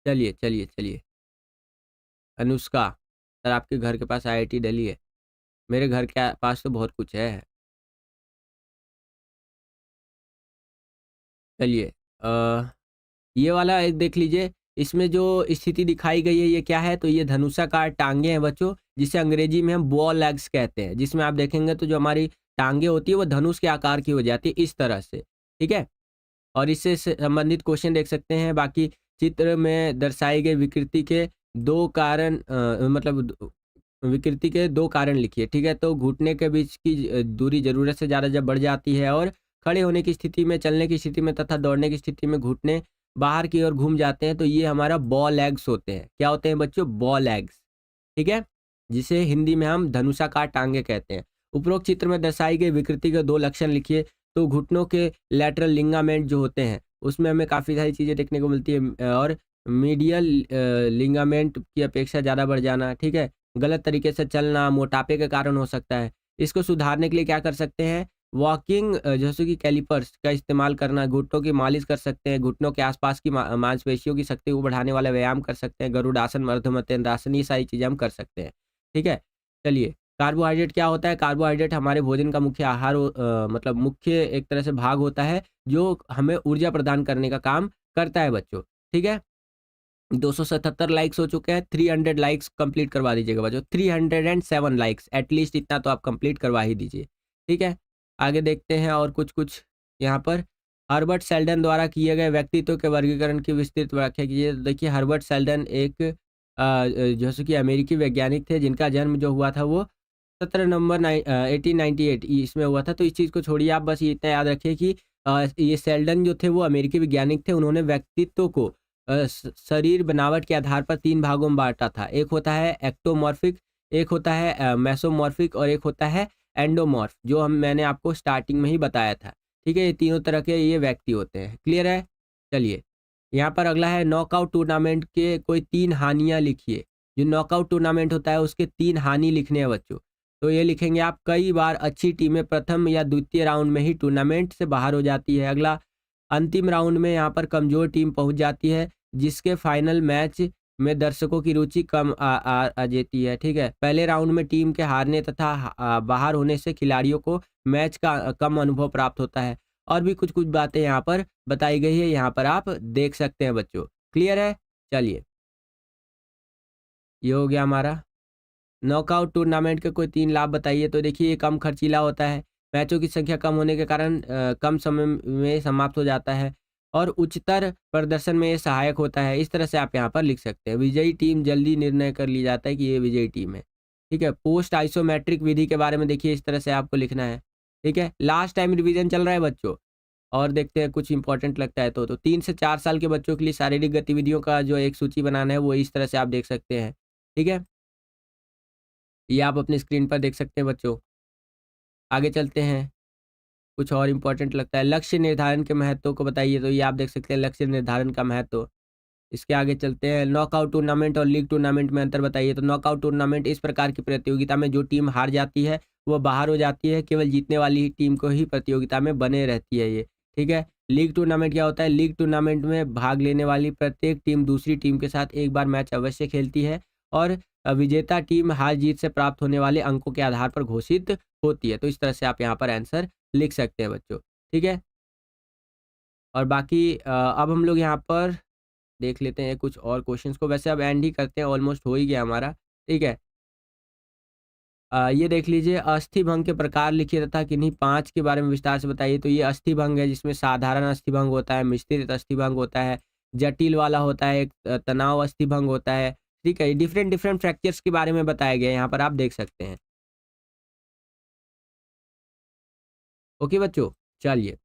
चलिए चलिए चलिए। अनुष्का, सर आपके घर के पास IIT दिल्ली है? मेरे घर के पास तो बहुत कुछ है। चलिए, ये वाला एक देख लीजिए, इसमें जो स्थिति दिखाई गई है ये क्या है, तो ये धनुषाकार टाँगे हैं बच्चों, जिसे अंग्रेजी में हम बॉ लेग्स कहते हैं। जिसमें आप देखेंगे तो जो हमारी टाँगे होती है वो धनुष के आकार की हो जाती है, इस तरह से, ठीक है। और इससे संबंधित क्वेश्चन देख सकते हैं। बाकी चित्र में दर्शाई गई विकृति के 2 कारण, मतलब विकृति के 2 कारण लिखिए, ठीक है। तो घुटने के बीच की दूरी ज़रूरत से ज़्यादा जब बढ़ जाती है, और खड़े होने की स्थिति में, चलने की स्थिति में तथा दौड़ने की स्थिति में घुटने बाहर की ओर घूम जाते हैं, तो ये हमारा बॉ लेग्स होते हैं। क्या होते हैं बच्चों? बॉ लेग्स, ठीक है, जिसे हिंदी में हम धनुषाकार टाँगे कहते हैं। उपरोक्त चित्र में दर्शाई गई विकृति के 2 लक्षण लिखिए। तो घुटनों के लैटरल लिगामेंट जो होते हैं, उसमें हमें काफ़ी सारी चीज़ें देखने को मिलती है, और मीडियल लिगामेंट की अपेक्षा ज़्यादा बढ़ जाना, ठीक है। गलत तरीके से चलना मोटापे के कारण हो सकता है। इसको सुधारने के लिए क्या कर सकते हैं? वॉकिंग, जैसे कि कैलिपर्स का इस्तेमाल करना, घुटनों की मालिश कर सकते हैं, घुटनों के आसपास की मांसपेशियों की शक्ति को बढ़ाने वाला व्यायाम कर सकते हैं, गरुड़ासन, मर्दमतेंद्रासन, ये सारी चीज़ें हम कर सकते हैं, ठीक है। चलिए, कार्बोहाइड्रेट क्या होता है? कार्बोहाइड्रेट हमारे भोजन का मुख्य आहार मतलब मुख्य एक तरह से भाग होता है, जो हमें ऊर्जा प्रदान करने का काम करता है बच्चों, ठीक है। 277 लाइक्स हो चुके हैं, 300 लाइक्स कंप्लीट करवा दीजिएगा बच्चों, 307 लाइक्स एटलीस्ट, इतना तो आप कंप्लीट करवा ही दीजिए, ठीक है। आगे देखते हैं और कुछ यहाँ पर हर्बर्ट सेल्डन द्वारा किए गए व्यक्तित्व के वर्गीकरण की विस्तृत व्याख्या कीजिए। तो देखिए, हर्बर्ट सेल्डन एक जैसे कि अमेरिकी वैज्ञानिक थे, जिनका जन्म जो हुआ था वो 17 नवंबर 1898 इसमें हुआ था। तो इस चीज़ को छोड़िए, आप बस ये इतना याद रखिए कि ये सेल्डन जो थे वो अमेरिकी वैज्ञानिक थे। उन्होंने व्यक्तित्व को शरीर बनावट के आधार पर 3 भागों में बाँटा था। एक होता है एक्टोमॉर्फिक, एक होता है मेसोमॉर्फिक, और एक होता है एंडोमॉर्फ, जो मैंने आपको स्टार्टिंग में ही बताया था, ठीक है। ये तीनों तरह के ये व्यक्ति होते हैं। क्लियर है? चलिए, यहाँ पर अगला है नॉकआउट टूर्नामेंट के कोई 3 हानियाँ लिखिए। जो नॉकआउट टूर्नामेंट होता है उसके 3 हानि लिखने हैं बच्चों। तो ये लिखेंगे आप, कई बार अच्छी टीमें प्रथम या द्वितीय राउंड में ही टूर्नामेंट से बाहर हो जाती है। अगला, अंतिम राउंड में यहाँ पर कमज़ोर टीम पहुँच जाती है, जिसके फाइनल मैच में दर्शकों की रुचि कम आ जाती है। ठीक है, पहले राउंड में टीम के हारने तथा बाहर होने से खिलाड़ियों को मैच का कम अनुभव प्राप्त होता है। और भी कुछ-कुछ बातें यहाँ पर बताई गई है, यहाँ पर आप देख सकते हैं बच्चों। क्लियर है? चलिए, ये हो गया हमारा। नॉकआउट टूर्नामेंट के कोई 3 लाभ बताइए। तो देखिए, ये कम खर्चीला होता है, मैचों की संख्या कम होने के कारण कम समय में समाप्त हो जाता है और उच्चतर प्रदर्शन में ये सहायक होता है। इस तरह से आप यहाँ पर लिख सकते हैं। विजयी टीम जल्दी निर्णय कर ली जाता है कि ये विजयी टीम है। ठीक है, पोस्ट आइसोमेट्रिक विधि के बारे में देखिए, इस तरह से आपको लिखना है। ठीक है, लास्ट टाइम रिवीजन चल रहा है बच्चों, और देखते हैं कुछ इंपॉर्टेंट लगता है तो 3 से 4 साल के बच्चों के लिए शारीरिक गतिविधियों का जो एक सूची बनाना है, वो इस तरह से आप देख सकते हैं। ठीक है, ये आप अपनी स्क्रीन पर देख सकते हैं बच्चों। आगे चलते हैं, कुछ और इम्पोर्टेंट लगता है, लक्ष्य निर्धारण के महत्व को बताइए। तो ये आप देख सकते हैं, लक्ष्य निर्धारण का महत्व। इसके आगे चलते हैं, नॉकआउट टूर्नामेंट और लीग टूर्नामेंट में अंतर बताइए। तो नॉकआउट टूर्नामेंट इस प्रकार की प्रतियोगिता में जो टीम हार जाती है वो बाहर हो जाती है, केवल जीतने वाली ही टीम को ही प्रतियोगिता में बने रहती है ये। ठीक है, लीग टूर्नामेंट क्या होता है? लीग टूर्नामेंट में भाग लेने वाली प्रत्येक टीम दूसरी टीम के साथ एक बार मैच अवश्य खेलती है और विजेता टीम हार जीत से प्राप्त होने वाले अंकों के आधार पर घोषित होती है। तो इस तरह से आप यहाँ पर आंसर लिख सकते हैं बच्चों। ठीक है, और बाकी अब हम लोग यहाँ पर देख लेते हैं कुछ और क्वेश्चंस को। वैसे अब एंड ही करते हैं, ऑलमोस्ट हो ही गया हमारा। ठीक है, ये देख लीजिए, अस्थिभंग के प्रकार लिखिए तथा किन्हीं 5 के बारे में विस्तार से बताइए। तो ये अस्थिभंग है, जिसमें साधारण अस्थिभंग होता है, मिश्रित अस्थिभंग होता है, जटिल वाला होता है, एक तनाव अस्थिभंग होता है। ठीक है, डिफरेंट डिफरेंट फ्रैक्चर्स के बारे में बताया गया है, यहाँ पर आप देख सकते हैं। ओके बच्चों, चलिए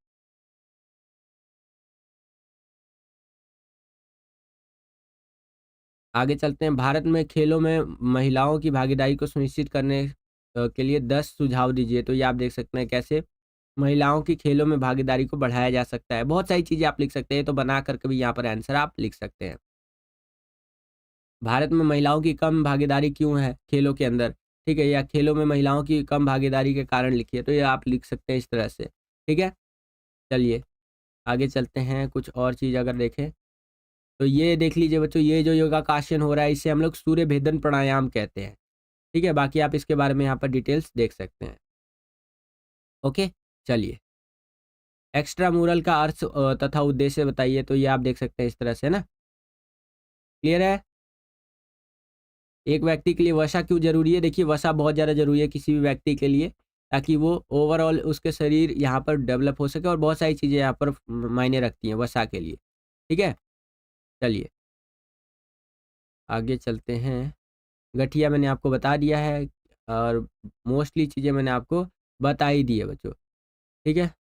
आगे चलते हैं। भारत में खेलों में महिलाओं की भागीदारी को सुनिश्चित करने के लिए 10 सुझाव दीजिए। तो ये आप देख सकते हैं कैसे महिलाओं की खेलों में भागीदारी को बढ़ाया जा सकता है। बहुत सारी चीज़ें आप लिख सकते हैं, तो बना कर के भी यहाँ पर आंसर आप लिख सकते हैं। भारत में महिलाओं की कम भागीदारी क्यों है खेलों के अंदर? ठीक है, या खेलों में महिलाओं की कम भागीदारी के कारण लिखिए। तो ये आप लिख सकते हैं इस तरह से। ठीक है, चलिए आगे चलते हैं। कुछ और चीज़ अगर देखें तो ये देख लीजिए बच्चों, ये जो योगाकासन हो रहा है इसे हम लोग सूर्य भेदन प्राणायाम कहते हैं। ठीक है, बाकी आप इसके बारे में यहाँ पर डिटेल्स देख सकते हैं। ओके, चलिए, एक्स्ट्रा मुरल का अर्थ तथा उद्देश्य बताइए। तो ये आप देख सकते हैं इस तरह से ना। क्लियर है? एक व्यक्ति के लिए वसा क्यों ज़रूरी है? देखिए, वसा बहुत ज़्यादा ज़रूरी है किसी भी व्यक्ति के लिए, ताकि वो ओवरऑल उसके शरीर यहाँ पर डेवलप हो सके, और बहुत सारी चीज़ें यहाँ पर मायने रखती हैं वसा के लिए। ठीक है, चलिए आगे चलते हैं। गठिया मैंने आपको बता दिया है, और मोस्टली चीज़ें मैंने आपको बता ही दी है बच्चों। ठीक है,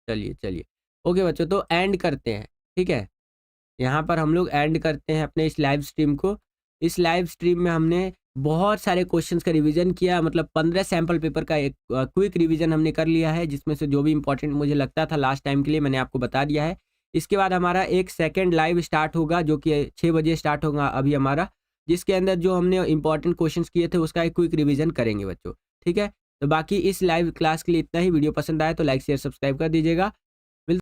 चलिए। ओके बच्चों, तो एंड करते हैं। ठीक है, यहाँ पर हम लोग एंड करते हैं अपने इस लाइव स्ट्रीम को। इस लाइव स्ट्रीम में हमने बहुत सारे क्वेश्चंस का रिवीजन किया, मतलब 15 सैंपल पेपर का एक क्विक रिवीजन हमने कर लिया है, जिसमें से जो भी इंपॉर्टेंट मुझे लगता था लास्ट टाइम के लिए मैंने आपको बता दिया है। इसके बाद हमारा एक सेकंड लाइव स्टार्ट होगा, जो कि 6 बजे स्टार्ट होगा अभी हमारा, जिसके अंदर जो हमने इंपॉर्टेंट क्वेश्चंस किए थे उसका एक क्विक रिवीजन करेंगे बच्चों। ठीक है, तो बाकी इस लाइव क्लास के लिए इतना ही। वीडियो पसंद आए तो लाइक शेयर सब्सक्राइब कर दीजिएगा।